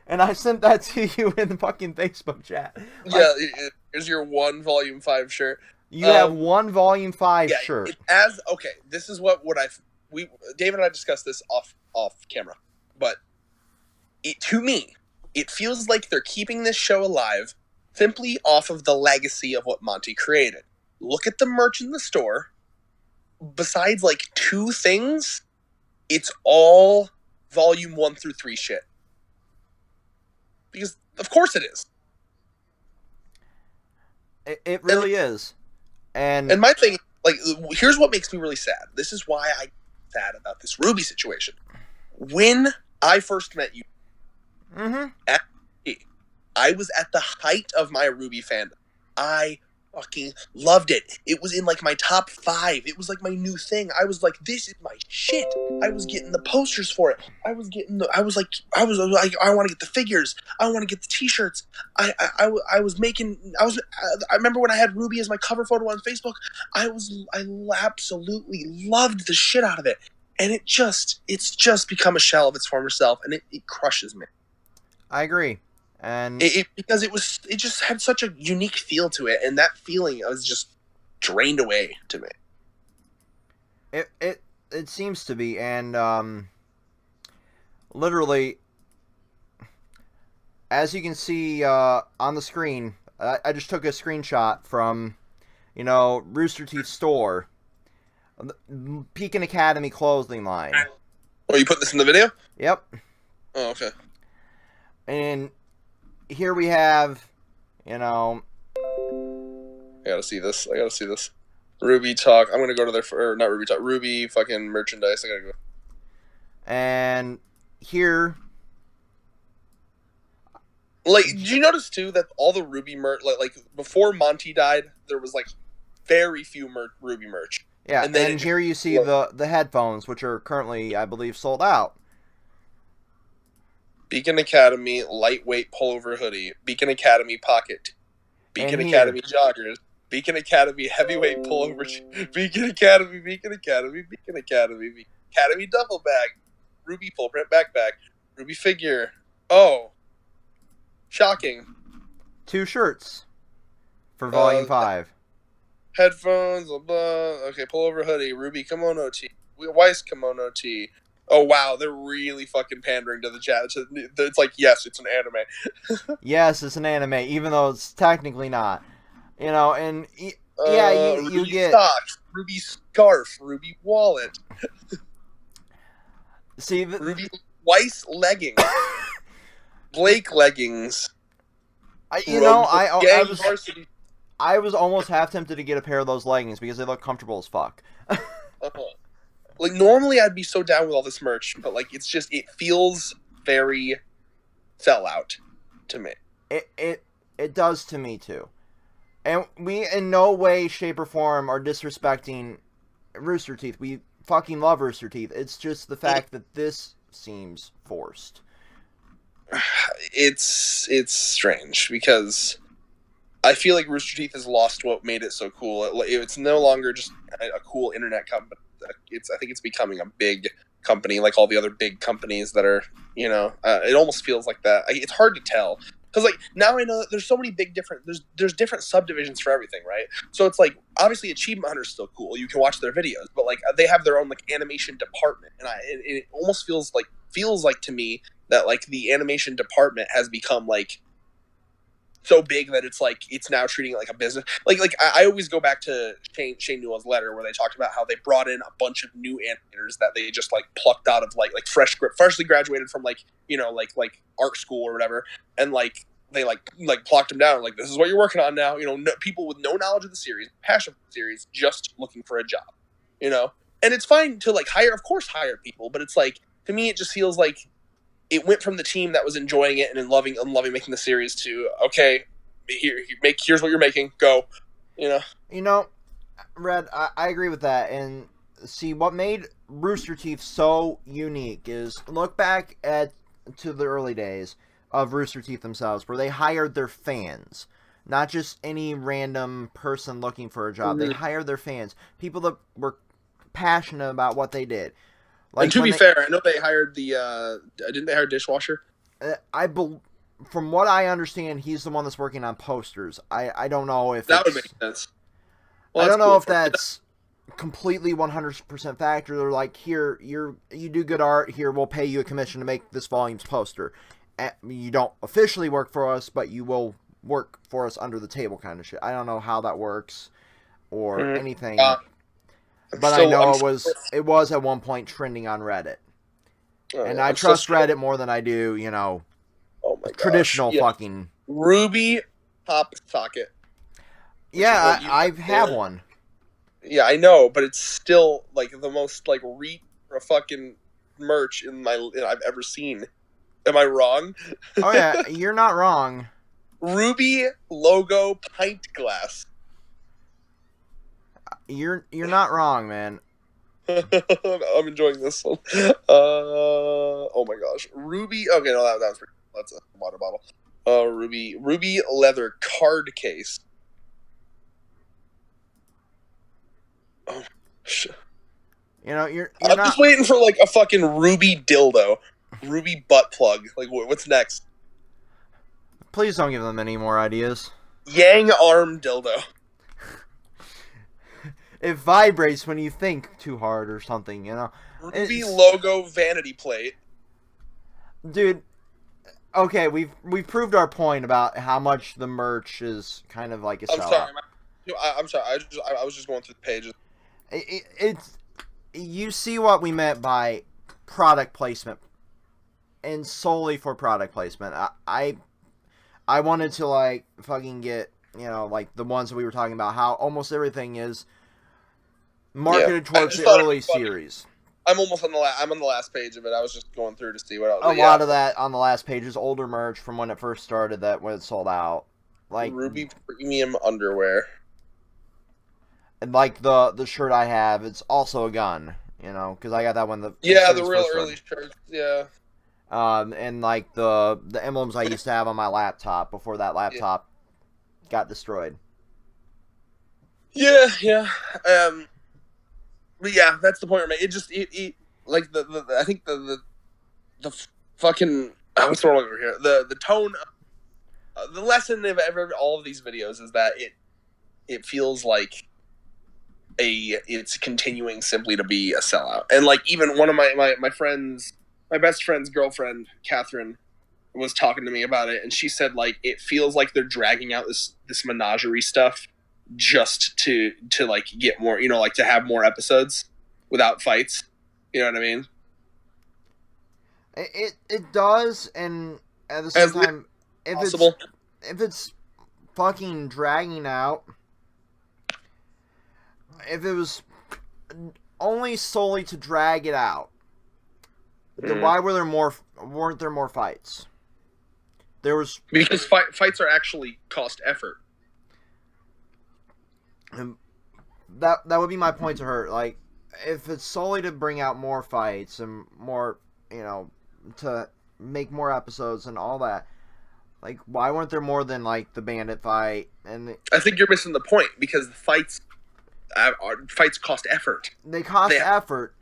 And I sent that to you in the fucking Facebook chat. Yeah, here's your one Volume 5 shirt. You have one Volume 5 shirt. This is what David and I discussed this off camera. But to me, it feels like they're keeping this show alive simply off of the legacy of what Monty created. Look at the merch in the store. Besides, like, 2 things, it's all Volume 1 through 3 shit. Because, of course it is. It really is. And my thing, like, here's what makes me really sad. This is why I'm sad about this RWBY situation. When I first met you, I was at the height of my RWBY fandom. I fucking loved it. It was in like my top 5. It was like my new thing. I was like, this is my shit. I was getting the posters for it. I was like, I want to get the figures. I want to get the t-shirts. I remember when I had RWBY as my cover photo on Facebook. I absolutely loved the shit out of it. And it's just become a shell of its former self, and it crushes me. I agree. And because it just had such a unique feel to it, and that feeling was just drained away to me. It seems to be, and literally, as you can see on the screen, I just took a screenshot from Rooster Teeth's store, Pekin Academy clothing line. Oh, you put this in the video? Yep. Oh, okay. And here we have, I gotta see this. RWBY Talk. I'm gonna go to their not RWBY Talk. RWBY fucking merchandise. I gotta go. And here, like, did you notice too that all the RWBY merch, like before Monty died, there was like very few RWBY merch. Yeah, and here you see the headphones, which are currently, I believe, sold out. Beacon Academy lightweight pullover hoodie. Beacon Academy pocket. Beacon Academy joggers. Beacon Academy heavyweight pullover. Beacon Academy. Beacon Academy. Beacon Academy. Beacon Academy duffel bag. RWBY full print backpack. RWBY figure. Oh, shocking! 2 shirts for Volume 5. Headphones. Blah, blah. Okay, pullover hoodie. RWBY kimono tee. Weiss kimono tee. Oh wow, they're really fucking pandering to the chat. It's like, yes, it's an anime. Yes, it's an anime, even though it's technically not. You know, and yeah, you get socks, RWBY scarf, RWBY wallet. See, RWBY Weiss leggings, Blake leggings. I was almost half tempted to get a pair of those leggings because they look comfortable as fuck. Like, normally I'd be so down with all this merch, but like it feels very sellout to me. It does to me too. And we in no way, shape, or form are disrespecting Rooster Teeth. We fucking love Rooster Teeth. It's just the fact that this seems forced. It's strange because I feel like Rooster Teeth has lost what made it so cool. It's no longer just a cool internet company. I think it's becoming a big company, like all the other big companies that are, it almost feels like that. It's hard to tell because like now I know that there's so many there's different subdivisions for everything, right? So it's like obviously Achievement Hunter's still cool. You can watch their videos, but like they have their own like animation department, and it almost feels like to me that like the animation department has become like so big that it's now treating it like a business. Like I always go back to Shane Newell's letter where they talked about how they brought in a bunch of new animators that they just like plucked out of like freshly graduated from like art school or whatever, and like they like plucked them down like, this is what you're working on now. People with no knowledge of the series, passion for the series, just looking for a job. And it's fine to like hire people, but it's like, to me it just feels like it went from the team that was enjoying it and loving making the series to, okay, here's what you're making, go. Red, I agree with that. And see, what made Rooster Teeth so unique is look back to the early days of Rooster Teeth themselves, where they hired their fans, not just any random person looking for a job. Mm-hmm. They hired their fans, people that were passionate about what they did. Like, and to be fair, I know they hired didn't they hire a dishwasher? From what I understand, he's the one that's working on posters. I don't know if that would make sense. Well, I don't know if that's completely 100% fact, or they're like, here, you do good art, here, we'll pay you a commission to make this volume's poster. You don't officially work for us, but you will work for us under the table kind of shit. I don't know how that works or anything. But I know it was at one point trending on Reddit. And I trust Reddit more than I do, traditional fucking... RWBY Pop Socket. Yeah, I have one. Yeah, I know, but it's still, like, the most, like, fucking merch I've ever seen. Am I wrong? Oh, yeah, you're not wrong. RWBY logo pint glass. You're not wrong, man. I'm enjoying this one. Oh my gosh, RWBY. Okay, no, that was pretty. That's a water bottle. RWBY leather card case. Oh shit. I'm not... just waiting for like a fucking RWBY dildo, RWBY butt plug. Like, what's next? Please don't give them any more ideas. Yang arm dildo. It vibrates when you think too hard or something, RWBY logo vanity plate. Dude, okay, we've proved our point about how much the merch is kind of like a sellout. I'm sorry. I was just going through the pages. It's you see what we meant by product placement, and solely for product placement. I wanted to like fucking get like the ones that we were talking about, how almost everything is marketed I towards just the thought it early was funny. series. I'm almost on the I'm on the last page of it. I was just going through to see what else. A lot of that on the last page is older merch from when it first started. That when it sold out, like RWBY premium underwear. And like the shirt I have, it's also a gun. You know, because I got that one. The real early shirts. Yeah. And like the emblems I used to have on my laptop before that laptop got destroyed. Yeah. But yeah, that's the point we're making. It like I think the fucking what's the wrong over here? The tone, the lesson of all of these videos is that it feels like it's continuing simply to be a sellout. And like even one of my friends, my best friend's girlfriend, Catherine, was talking to me about it, and she said like it feels like they're dragging out this menagerie stuff just to like get more, like to have more episodes without fights. You know what I mean? It does, and at the same time, if it's fucking dragging out, if it was only solely to drag it out, then why weren't there more fights? There was because fights are actually cost effort. And that would be my point to her. Like, if it's solely to bring out more fights and more, to make more episodes and all that, like, why weren't there more than like the bandit fight? And I think you're missing the point because the fights cost effort. They cost effort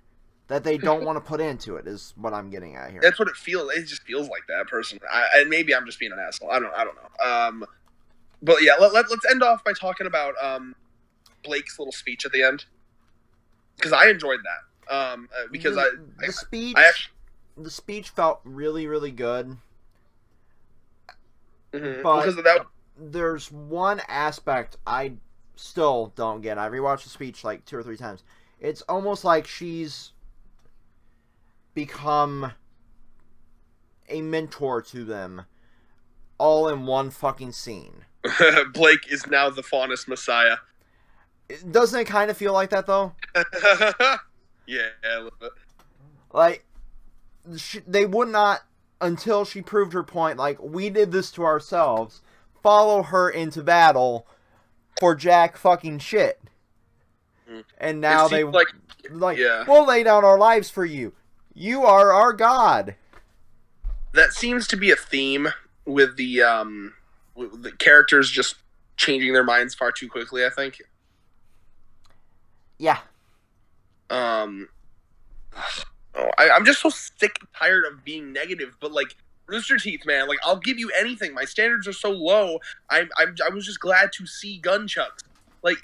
that they don't want to put into it. Is what I'm getting at here. That's what it feels. It just feels like that, personally. And maybe I'm just being an asshole. I don't know. But yeah, let's end off by talking about Blake's little speech at the end, because I enjoyed that. Because the speech felt really, really good. Mm-hmm. But because of that, there's one aspect I still don't get. I rewatched the speech like 2 or 3 times. It's almost like she's become a mentor to them all in one fucking scene. Blake is now the faunus messiah. Doesn't it kind of feel like that, though? Yeah, a little bit. Like, they would not, until she proved her point, like, we did this to ourselves, follow her into battle for jack fucking shit. And now they, we'll lay down our lives for you. You are our god. That seems to be a theme with the characters just changing their minds far too quickly, I think. Yeah. I'm just so sick and tired of being negative, but like Rooster Teeth, man, like I'll give you anything. My standards are so low. I was just glad to see gunchucks. Like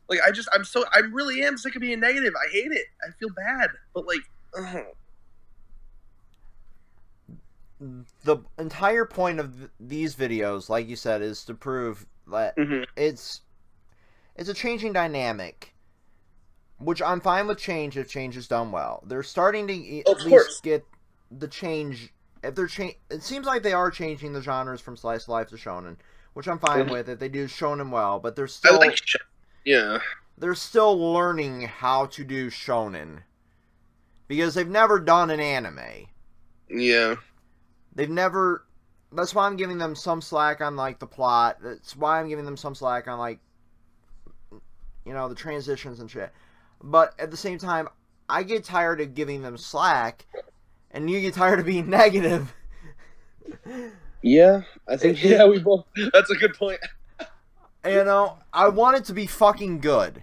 like I really am sick of being negative. I hate it. I feel bad. But like the entire point of these videos, like you said, is to prove that it's a changing dynamic. Which I'm fine with change if change is done well. They're starting to at least get the change. If they're it seems like they are changing the genres from slice of life to shonen, which I'm fine with if they do shonen well. But they're still, they're still learning how to do shonen because they've never done an anime. Yeah, they've never. That's why I'm giving them some slack on like the plot. That's why I'm giving them some slack on like the transitions and shit. But at the same time, I get tired of giving them slack, and you get tired of being negative. Yeah, I think we both. That's a good point. I want it to be fucking good.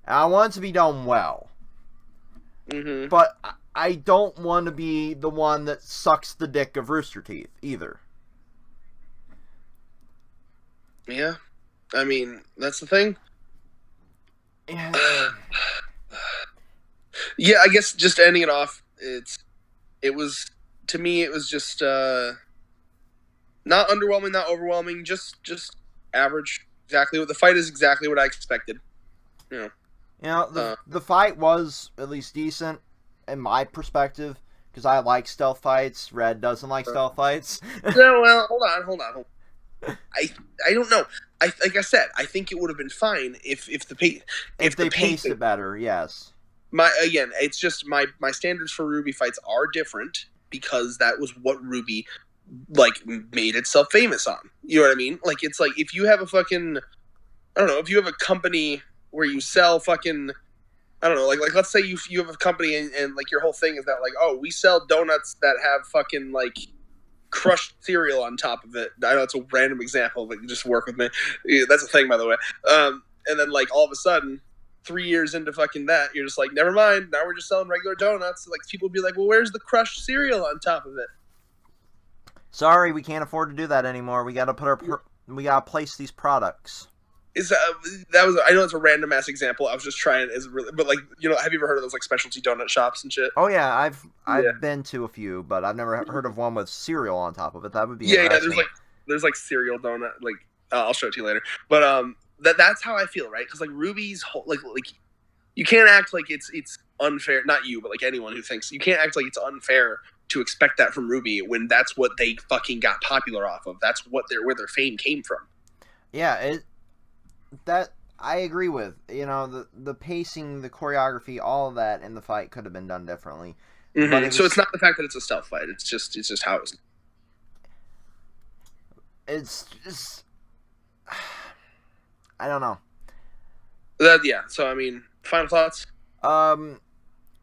And I want it to be done well. Mm-hmm. But I don't want to be the one that sucks the dick of Rooster Teeth either. Yeah, I mean that's the thing. Yeah, I guess just ending it off, it was just not underwhelming, not overwhelming, just average. Exactly what the fight is exactly what I expected. The fight was at least decent in my perspective because I like stealth fights. Red doesn't like stealth fights. No, well, hold on. I don't know. like I said, I think it would have been fine if they paced it better. Yes. It's just my standards for RWBY fights are different because that was what RWBY like made itself famous on. You know what I mean? Like it's like if you have a fucking, I don't know, if you have a company where you sell fucking, I don't know, like let's say you have a company and like your whole thing is that like, oh, we sell donuts that have fucking like crushed cereal on top of it. I know it's a random example, but you just work with me. Yeah, that's a thing, by the way. And then like all of a sudden, 3 years into fucking that, you're just like, never mind. Now we're just selling regular donuts. Like people be like, well, where's the crushed cereal on top of it? Sorry, we can't afford to do that anymore. We gotta we gotta place these products. I know it's a random ass example. I was just trying but like, you know, have you ever heard of those like specialty donut shops and shit? Oh yeah, I've been to a few, but I've never heard of one with cereal on top of it. That would be interesting. There's like cereal donut, like I'll show it to you later. But that's how I feel, right? Because like RWBY's whole like you can't act like it's unfair. Not you, but like anyone who thinks you can't act like it's unfair to expect that from RWBY when that's what they fucking got popular off of. That's where their fame came from. Yeah, that I agree with. You know, the pacing, the choreography, all of that in the fight could have been done differently. Mm-hmm. But so it's not the fact that it's a stealth fight. It's just how it was. It's just I don't know. Yeah. So I mean, final thoughts.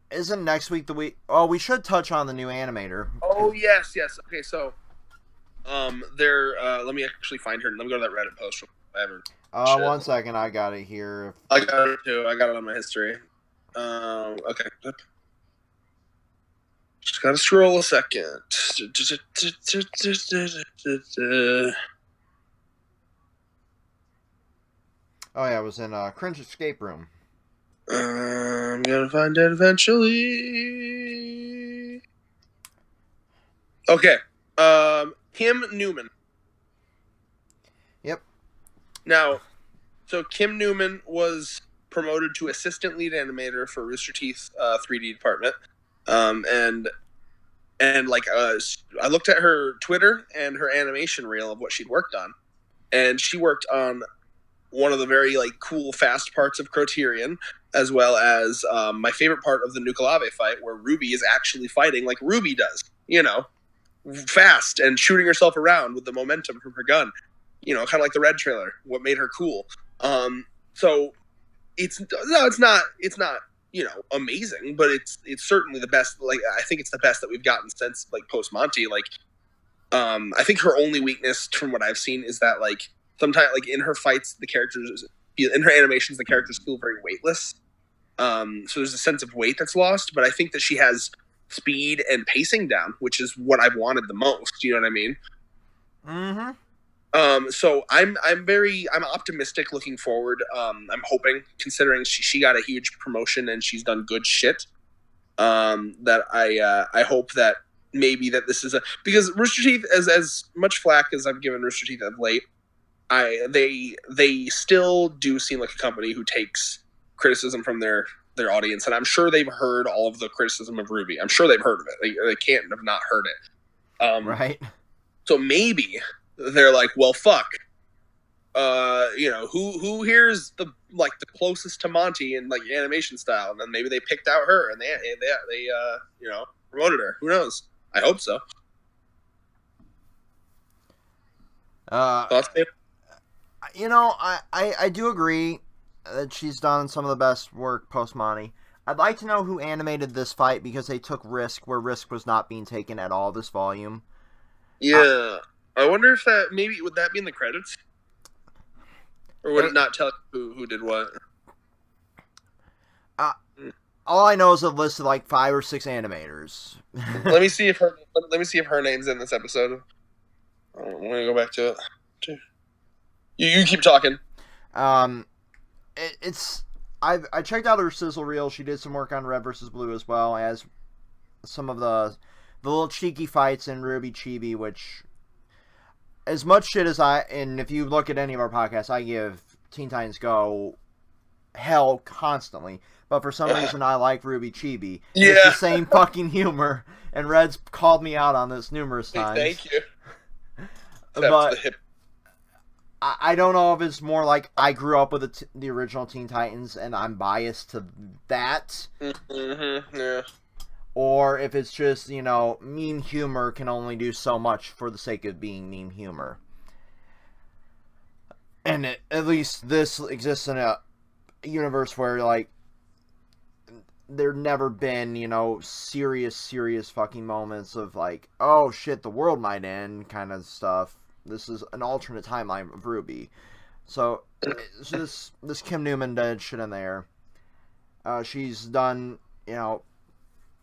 Isn't next week the week? Oh, we should touch on the new animator. Oh yes. Okay, so let me actually find her. Let me go to that Reddit post. Whatever. 1 second, I got it here. I got it too. I got it on my history. Okay. Just gotta scroll a second. Oh yeah, it was in Cringe Escape Room. I'm gonna find it eventually. Okay. Kim Newman. Yep. Now, so Kim Newman was promoted to assistant lead animator for Rooster Teeth 3D department. And like I looked at her Twitter and her animation reel of what she'd worked on, and she worked on one of the very like cool fast parts of Criterion, as well as my favorite part of the Nukalave fight, where RWBY is actually fighting like RWBY does, you know, fast and shooting herself around with the momentum from her gun, you know, kind of like the Red trailer. What made her cool? So it's not you know amazing, but it's certainly the best. Like I think it's the best that we've gotten since like post Monty. Like I think her only weakness from what I've seen is that like sometimes like in her fights in her animations the characters feel very weightless. So there's a sense of weight that's lost, but I think that she has speed and pacing down, which is what I've wanted the most. You know what I mean? Mm-hmm. So I'm optimistic looking forward. I'm hoping, considering she got a huge promotion and she's done good shit, that I hope that maybe that this is because Rooster Teeth, as much flack as I've given Rooster Teeth of late, they still do seem like a company who takes criticism from their audience, and I'm sure they've heard all of the criticism of RWBY. I'm sure they've heard of it. They can't have not heard it. Right. So maybe they're like, well, fuck. You know, who here's the closest to Monty in like animation style, and then maybe they picked out her and they you know promoted her. Who knows? I hope so. Thoughts, Dave? You know, I do agree that she's done some of the best work post Monty. I'd like to know who animated this fight because they took risk where risk was not being taken at all this volume. Yeah. I wonder if would that be in the credits? Or would it not tell who did what? All I know is a list of like 5 or 6 animators. Let me see if her name's in this episode. I'm gonna go back to it. You keep talking. I checked out her sizzle reel. She did some work on Red vs. Blue as well as some of the little cheeky fights in RWBY Chibi, which as much shit as and if you look at any of our podcasts, I give Teen Titans Go hell constantly. But for some reason, I like RWBY Chibi. Yeah. It's the same fucking humor, and Red's called me out on this numerous times. Thank you. But I don't know if it's more like I grew up with the original Teen Titans and I'm biased to that. Mm-hmm, yeah. Or if it's just, meme humor can only do so much for the sake of being meme humor. And at least this exists in a universe where, like, there never been, serious fucking moments of, like, oh shit, the world might end kind of stuff. This is an alternate timeline of RWBY. So this Kim Newman did shit in there. She's done,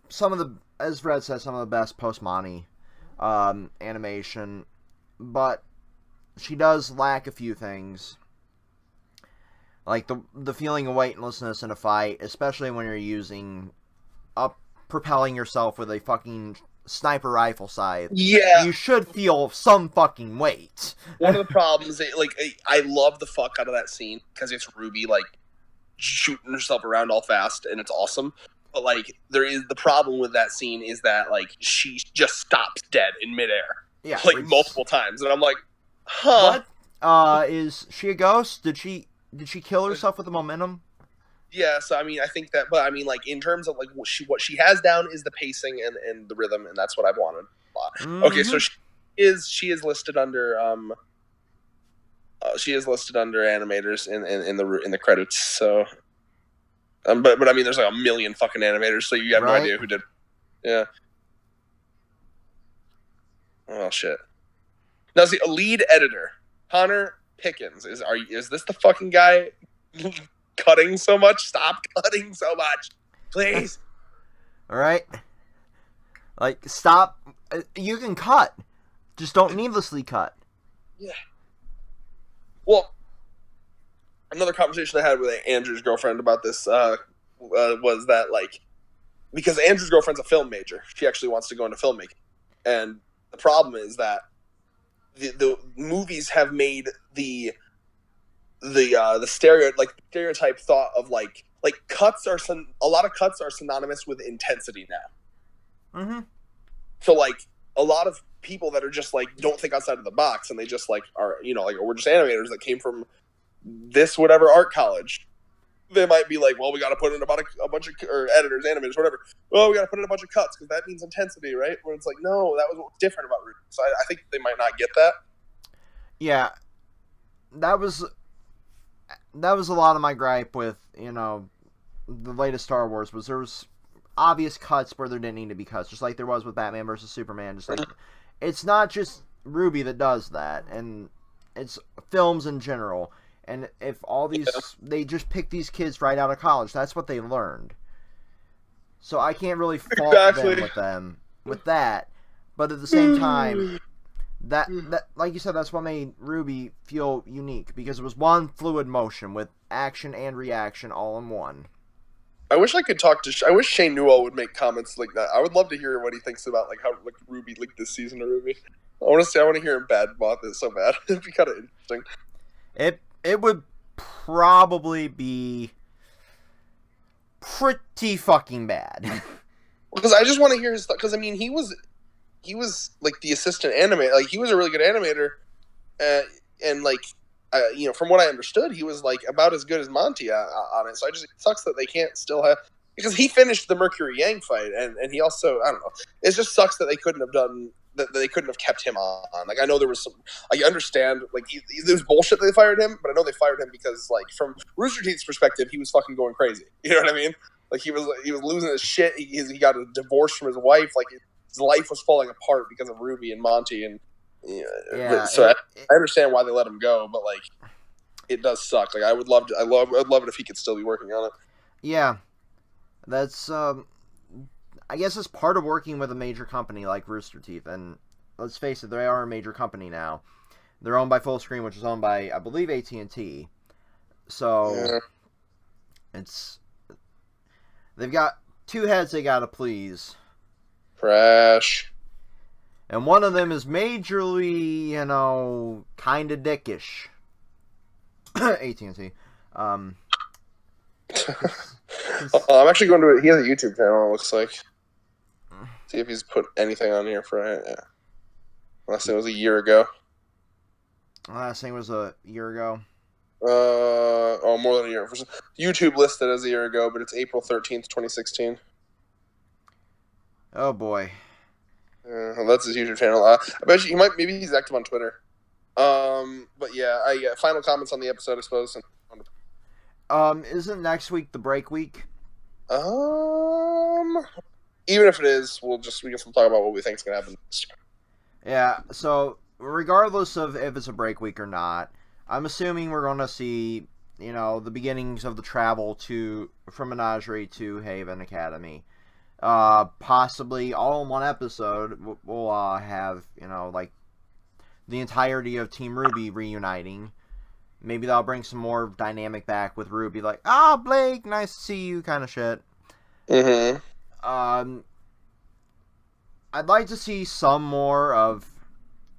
some of the, as Red said, some of the best post-Monty animation, but she does lack a few things, like the feeling of weightlessness in a fight, especially when you're propelling yourself with a fucking sniper rifle scythe. Yeah, you should feel some fucking weight. One of the problems, I love the fuck out of that scene because it's RWBY like shooting herself around all fast, and it's awesome. But like, the problem with that scene is that like she just stops dead in midair, like multiple times, and I'm like, huh? What? Is she a ghost? Did she kill herself with the momentum? Yeah, so I mean, I think that, but I mean, like in terms of like what she has down is the pacing and the rhythm, and that's what I've wanted a lot. Mm-hmm. Okay, so she is listed under animators in the credits. So, but I mean, there's like a million fucking animators, so you have no idea who did. Yeah. Oh shit. Now, see, a lead editor, Connor Pickens, is this the fucking guy cutting so much? Stop cutting so much, please. All right. Like, stop. You can cut, just don't needlessly cut. Yeah. Well, another conversation I had with Andrew's girlfriend about this was that, like, because Andrew's girlfriend's a film major, she actually wants to go into filmmaking, and the problem is that the movies have made the stereotype thought of like cuts are a lot of cuts are synonymous with intensity now. Mm-hmm. So like a lot of people that are just like don't think outside of the box, and they just like are like we're just animators that came from this whatever art college. They might be like, well, we got to put in about a bunch of, or editors, animators, whatever. Well, we got to put in a bunch of cuts because that means intensity, right? Where it's like, no, that was what was different about RWBY. So I think they might not get that. Yeah, that was a lot of my gripe with the latest Star Wars, was there was obvious cuts where there didn't need to be cuts, just like there was with Batman versus Superman. Just like it's not just RWBY that does that, and it's films in general. And if all these, they just pick these kids right out of college, that's what they learned. So I can't really fault them with that. But at the same time, that like you said, that's what made RWBY feel unique, because it was one fluid motion with action and reaction all in one. I wish I could talk to. I wish Shane Newell would make comments like that. I would love to hear what he thinks about like how like RWBY like this season of RWBY. I want to hear him bad about this so bad. It'd be kind of interesting. It would probably be pretty fucking bad. Because I just want to hear his thought. Because I mean, he was like the assistant animator. Like he was a really good animator, and like from what I understood, he was like about as good as Monty on it. So it sucks that they can't still have, because he finished the Mercury Yang fight, and he also, I don't know. It just sucks that they couldn't have done. That they couldn't have kept him on. Like, I know there was some. I understand, like, there's bullshit that they fired him, but I know they fired him because, like, from Rooster Teeth's perspective, he was fucking going crazy. You know what I mean? Like, he was losing his shit. He got a divorce from his wife. Like, his life was falling apart because of RWBY and Monty. And so I understand why they let him go, but like, it does suck. Like, I'd love it if he could still be working on it. Yeah, that's I guess it's part of working with a major company like Rooster Teeth, and let's face it, they are a major company now. They're owned by Full Screen, which is owned by, I believe, AT&T. So they've got two heads they gotta please. Trash. And one of them is majorly, kinda dickish. AT&T. I'm actually going to. He has a YouTube channel. It looks like. See if he's put anything on here for it. Yeah. Unless it was a year ago. Last thing was a year ago. More than a year. YouTube listed as a year ago, but it's April 13th, 2016. Oh boy. Well, that's his YouTube channel. I bet you maybe he's active on Twitter. But yeah, final comments on the episode, I suppose. Isn't next week the break week? Even if it is, we can still talk about what we think is gonna happen next. Yeah. So regardless of if it's a break week or not, I'm assuming we're gonna see, the beginnings of the travel from Menagerie to Haven Academy. Possibly all in one episode. We'll have, like the entirety of Team RWBY reuniting. Maybe that'll bring some more dynamic back with RWBY, like, Blake, nice to see you, kind of shit. Mm-hmm. I'd like to see some more of,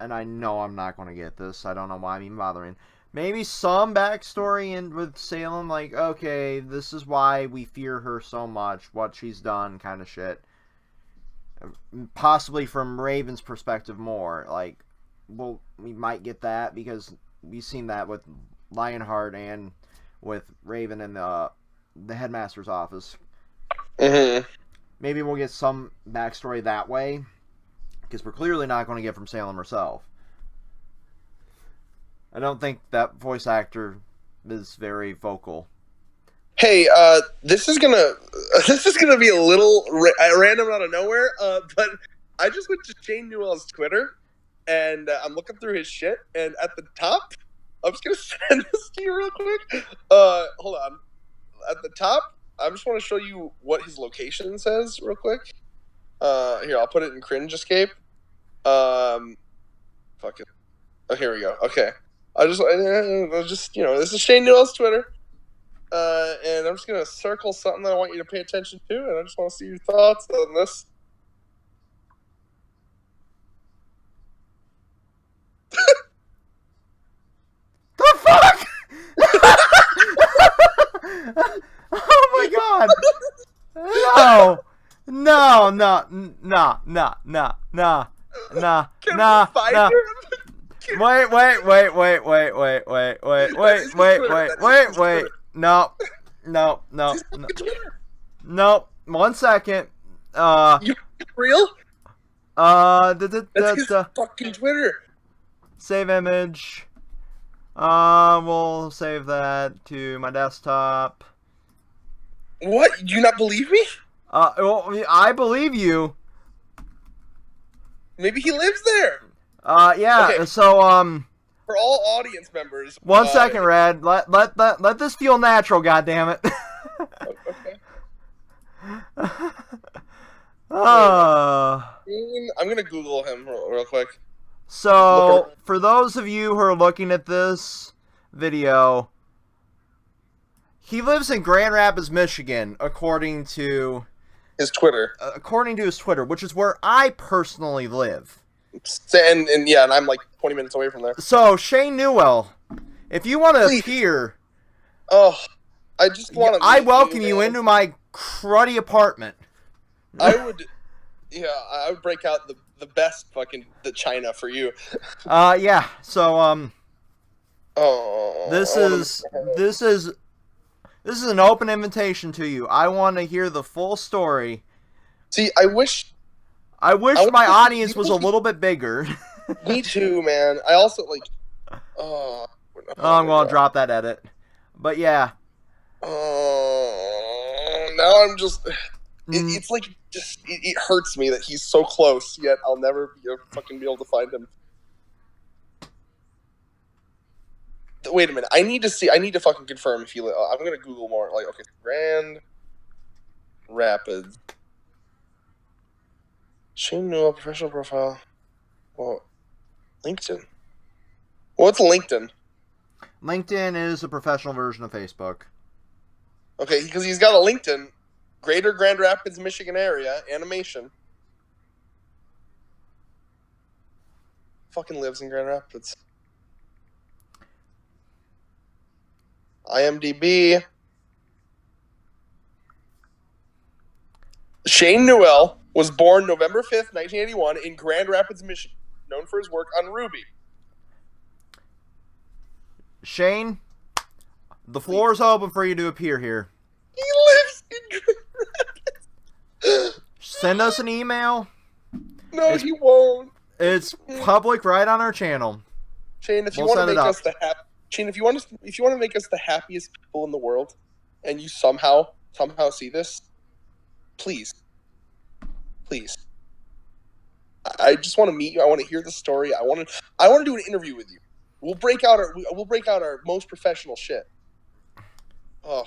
and I know I'm not going to get this, I don't know why I'm even bothering, maybe some backstory with Salem, like, okay, this is why we fear her so much, what she's done, kind of shit. Possibly from Raven's perspective more, like, well, we might get that, because we've seen that with Lionheart and with Raven in the headmaster's office. Mm-hmm. Maybe we'll get some backstory that way, because we're clearly not going to get from Salem herself. I don't think that voice actor is very vocal. Hey, this is gonna be a little random out of nowhere, but I just went to Shane Newell's Twitter, and I'm looking through his shit, and at the top, I'm just gonna send this to you real quick. Hold on. At the top, I just want to show you what his location says real quick. Here, I'll put it in cringe escape. Fuck it. Oh, here we go. Okay. I just this is Shane Newell's Twitter. And I'm just gonna circle something that I want you to pay attention to, and I just want to see your thoughts on this. The fuck? Oh my god! No, Wait. No. 1 second. You real? That's his fucking Twitter. Save image. We'll save that to my desktop. What? Do you not believe me? Well, I believe you. Maybe he lives there. Yeah. Okay. So, for all audience members. 1 second, Red. Let this feel natural. Goddammit. Okay. I'm gonna Google him real quick. So, for those of you who are looking at this video, he lives in Grand Rapids, Michigan, according to his Twitter. Which is where I personally live. And I'm like 20 minutes away from there. So, Shane Newell, if you want to appear... Oh, I just want to... I welcome you into my cruddy apartment. I would break out the best fucking China for you. Yeah. So this is an open invitation to you. I want to hear the full story. See, I wish my audience was a little bit bigger. Me too, man. I also like. I'm gonna drop that edit. But yeah. Now I'm just. It's like it hurts me that he's so close, yet I'll never fucking be able to find him. Wait a minute. I need to fucking confirm if he. I'm gonna Google more. Like, okay, Grand Rapids. Shane Newell professional profile. Well, LinkedIn. What's LinkedIn? LinkedIn is a professional version of Facebook. Okay, because he's got a LinkedIn. Greater Grand Rapids, Michigan area, animation. Fucking lives in Grand Rapids. IMDb. Shane Newell was born November 5th, 1981 in Grand Rapids, Michigan, known for his work on RWBY. Shane, the floor is open for you to appear here. He lives in Grand Rapids. Send us an email. No, he won't. It's public right on our channel. Shane, if you want to make us the Shane, if you want to make us the happiest people in the world, and you somehow see this, please. I just want to meet you. I want to hear the story. I want to do an interview with you. We'll break out our most professional shit. Oh,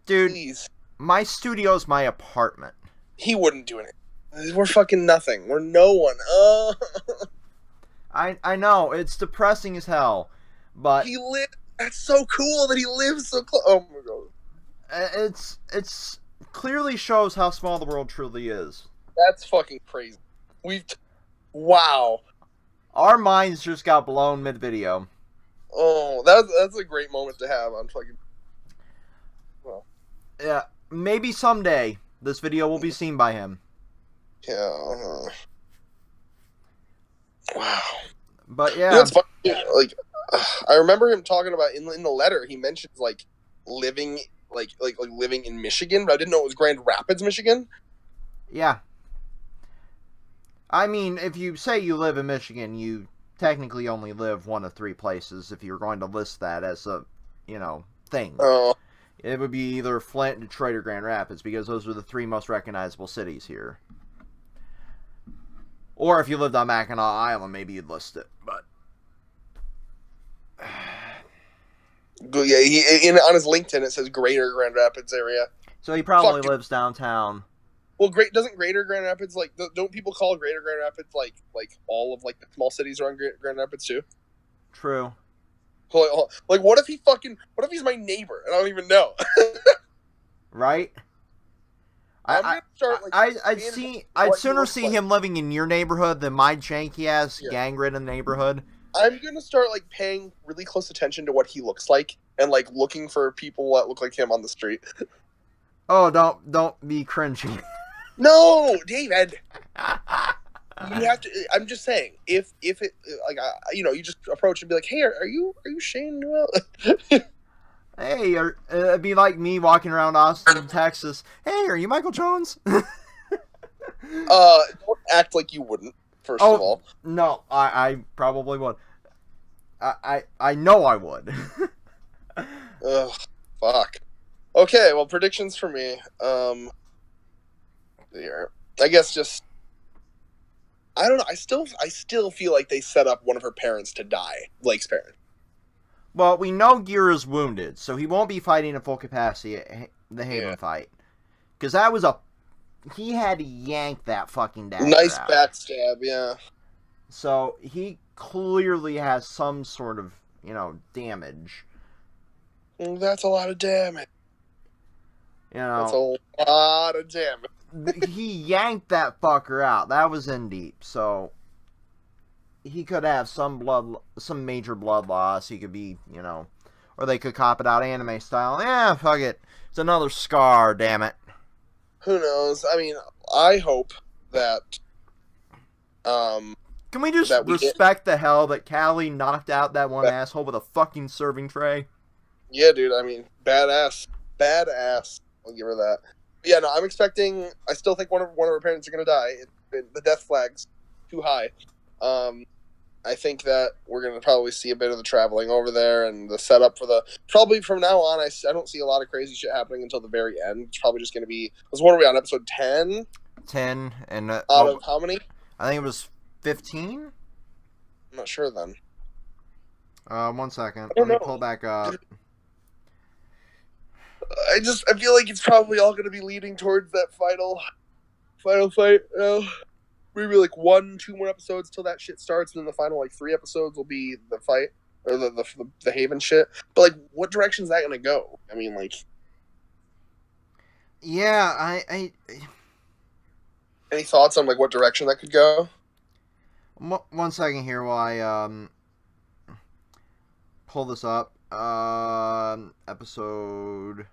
dude, please. My studio's my apartment. He wouldn't do it. We're fucking nothing. We're no one. I know it's depressing as hell, but that's so cool that he lives so close. Oh my god. It's clearly shows how small the world truly is. That's fucking crazy. Wow. Our minds just got blown mid-video. Oh, that's a great moment to have on fucking... Well. Yeah, maybe someday this video will be seen by him. Yeah. Wow. But yeah. That's funny. Like, I remember him talking about in the letter, he mentions like living living in Michigan, but I didn't know it was Grand Rapids, Michigan. Yeah. I mean, if you say you live in Michigan, you technically only live one of 3 places if you're going to list that as a, thing. Oh. It would be either Flint, Detroit, or Grand Rapids, because those are the 3 most recognizable cities here. Or if you lived on Mackinac Island, maybe you'd list it, but... Yeah, on his LinkedIn it says Greater Grand Rapids area. So he probably lives downtown. Well, doesn't Greater Grand Rapids, like, don't people call Greater Grand Rapids, like all of, like, the small cities around Grand Rapids, too? True. Like, what if he's my neighbor, and I don't even know? Right? I'd sooner see him living in your neighborhood than my janky-ass, gang-ridden neighborhood. I'm gonna start, like, paying really close attention to what he looks like, and, like, looking for people that look like him on the street. Oh, don't be cringy. No, David. You have to. I'm just saying, if it, like, you just approach and be like, "Hey, are you Shane Newell?" Hey, it'd be like me walking around Austin, Texas. Hey, are you Michael Jones? Don't act like you wouldn't. First of all, no, I probably would. I know I would. Ugh, fuck. Okay, well, predictions for me. Here, I guess just. I don't know. I still feel like they set up one of her parents to die, Blake's parent. Well, we know Ghira's wounded, so he won't be fighting at full capacity at the Haven fight. Because that was he had to yank that fucking dagger nice out. backstab, yeah. So he clearly has some sort of, damage. That's a lot of damage. That's a lot of damage. He yanked that fucker out. That was in deep, so he could have some major blood loss. He could be, or they could cop it out anime style. Yeah, fuck it. It's another scar, damn it. Who knows? I mean, I hope that. Can we just respect the hell that Callie knocked out that one asshole with a fucking serving tray? Yeah, dude. I mean, badass. I'll give her that. Yeah, no, I'm expecting. I still think one of her parents are gonna die. The death flag's too high. I think that we're gonna probably see a bit of the traveling over there and the setup for probably from now on. I don't see a lot of crazy shit happening until the very end. It's probably just gonna be. What are we on, episode 10? 10 and out of how many? I think it was 15. I'm not sure then. 1 second. Let me pull back up. I feel like it's probably all going to be leading towards that final fight. Maybe like 1-2 more episodes till that shit starts, and then the final like 3 episodes will be the fight or the Haven shit. But like, what direction is that going to go? I mean, like, yeah, I any thoughts on like what direction that could go? 1 second here while I pull this up. Episode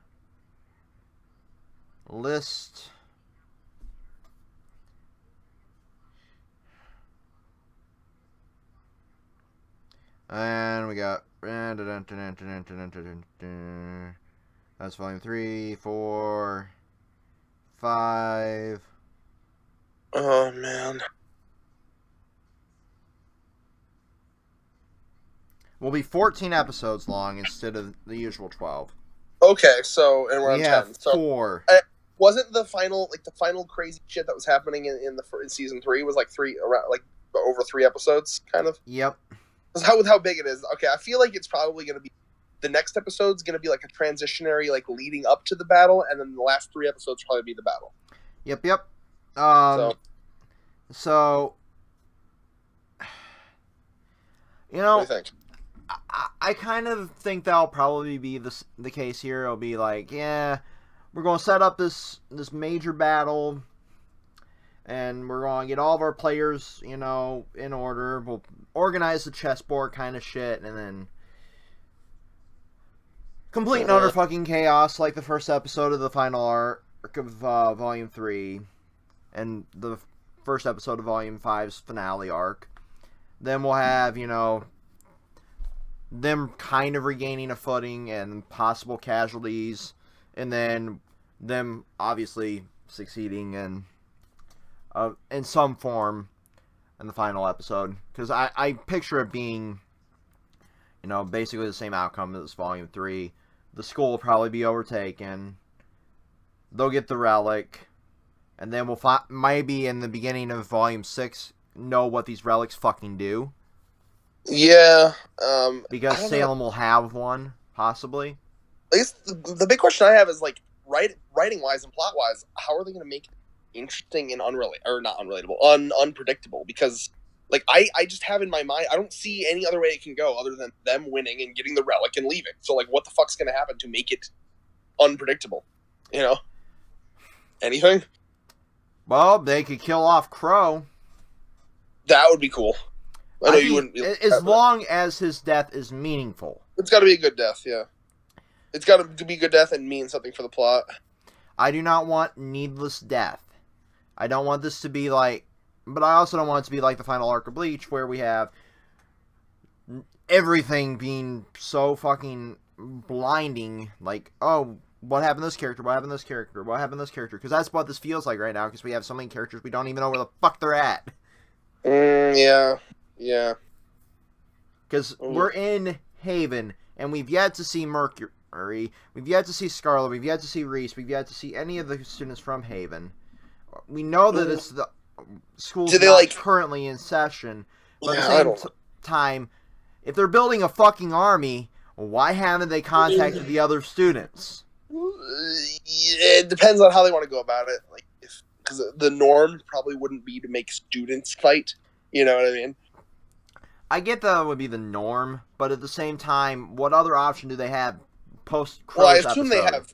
list. And we got That's volume 3, 4, 5. Oh, man. Will be 14 episodes long instead of the usual 12. Okay, so, and we're on 10. So, 4. Wasn't the final crazy shit that was happening in season 3 was like over 3 episodes, kind of? Yep. With how big it is. Okay, I feel like it's probably going to be, the next episode's going to be like a transitionary, like leading up to the battle, and then the last 3 episodes probably be the battle. Yep. So you know, what do you think? I kind of think that'll probably be the case here. It'll be like, yeah, we're going to set up this major battle, and we're going to get all of our players, in order. We'll organize the chessboard kind of shit, and then complete and utter fucking chaos like the first episode of the final arc of Volume 3, and the first episode of Volume 5's finale arc. Then we'll have, them kind of regaining a footing and possible casualties, and then them obviously succeeding in some form in the final episode. Because I picture it being, basically the same outcome as Volume 3. The school will probably be overtaken. They'll get the relic. And then we'll maybe in the beginning of Volume 6 know what these relics fucking do. Yeah. Because Salem will have one, possibly. I guess the big question I have is, like, writing-wise and plot-wise, how are they going to make it interesting and unpredictable? Because, like, I just have in my mind, I don't see any other way it can go other than them winning and getting the relic and leaving. So, like, what the fuck's going to happen to make it unpredictable? Anything? Well, they could kill off Crow. That would be cool. I know you wouldn't. As long as his death is meaningful. It's got to be a good death, yeah. It's got to be good death and mean something for the plot. I do not want needless death. I don't want this to be like... But I also don't want it to be like the final arc of Bleach, where we have everything being so fucking blinding. Like, oh, what happened to this character? What happened to this character? What happened to this character? Because that's what this feels like right now, because we have so many characters we don't even know where the fuck they're at. Yeah. Because we're in Haven, and we've yet to see Mercury, we've yet to see Scarlet, we've yet to see Reese, we've yet to see any of the students from Haven. We know that it's the school's not currently in session, but at the same time, if they're building a fucking army, why haven't they contacted the other students? It depends on how they want to go about it. Like, because the norm probably wouldn't be to make students fight. You know what I mean? I get that would be the norm, but at the same time, what other option do they have post Crow's Well, I assume episode?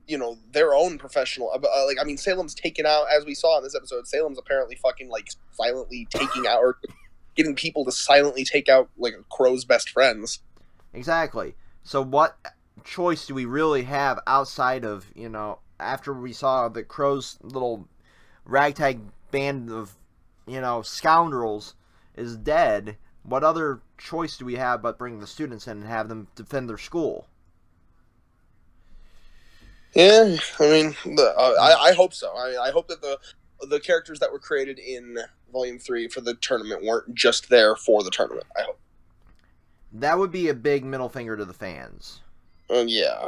they have, their own professional. Salem's taken out, as we saw in this episode. Salem's apparently fucking silently taking out or getting people to silently take out Crow's best friends. Exactly. So what choice do we really have outside of after we saw that Crow's little ragtag band of scoundrels is dead? What other choice do we have but bring the students in and have them defend their school? Yeah, I mean, I hope so. I hope that the characters that were created in Volume 3 for the tournament weren't just there for the tournament. I hope. That would be a big middle finger to the fans. Yeah.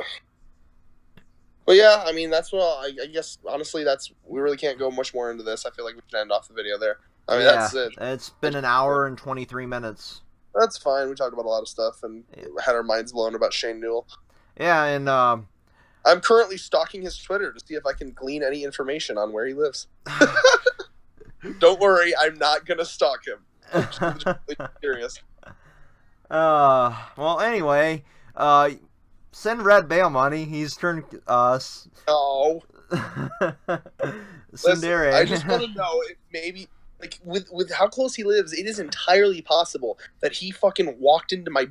But yeah, I mean, that's I guess, honestly, we really can't go much more into this. I feel like we should end off the video there. I mean, that's it. It's been an hour and 23 minutes. That's fine. We talked about a lot of stuff and had our minds blown about Shane Newell. Yeah, and I'm currently stalking his Twitter to see if I can glean any information on where he lives. Don't worry, I'm not going to stalk him. I'm just curious. Well, anyway, send Red bail money. He's turned us. Oh. Listen, I just want to know if maybe... with how close he lives, it is entirely possible that he fucking walked into my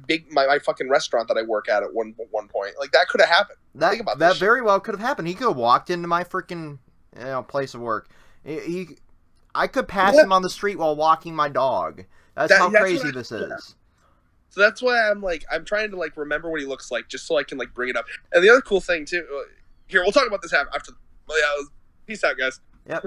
fucking restaurant that I work at one point. That could have happened. Think about that. Very well could have happened. He could have walked into my freaking place of work. I could pass him on the street while walking my dog. That's how crazy this is. So that's why I'm trying to like remember what he looks like, just so I can like bring it up. And the other cool thing too, here we'll talk about this after. Well, yeah, peace out, guys. Yep.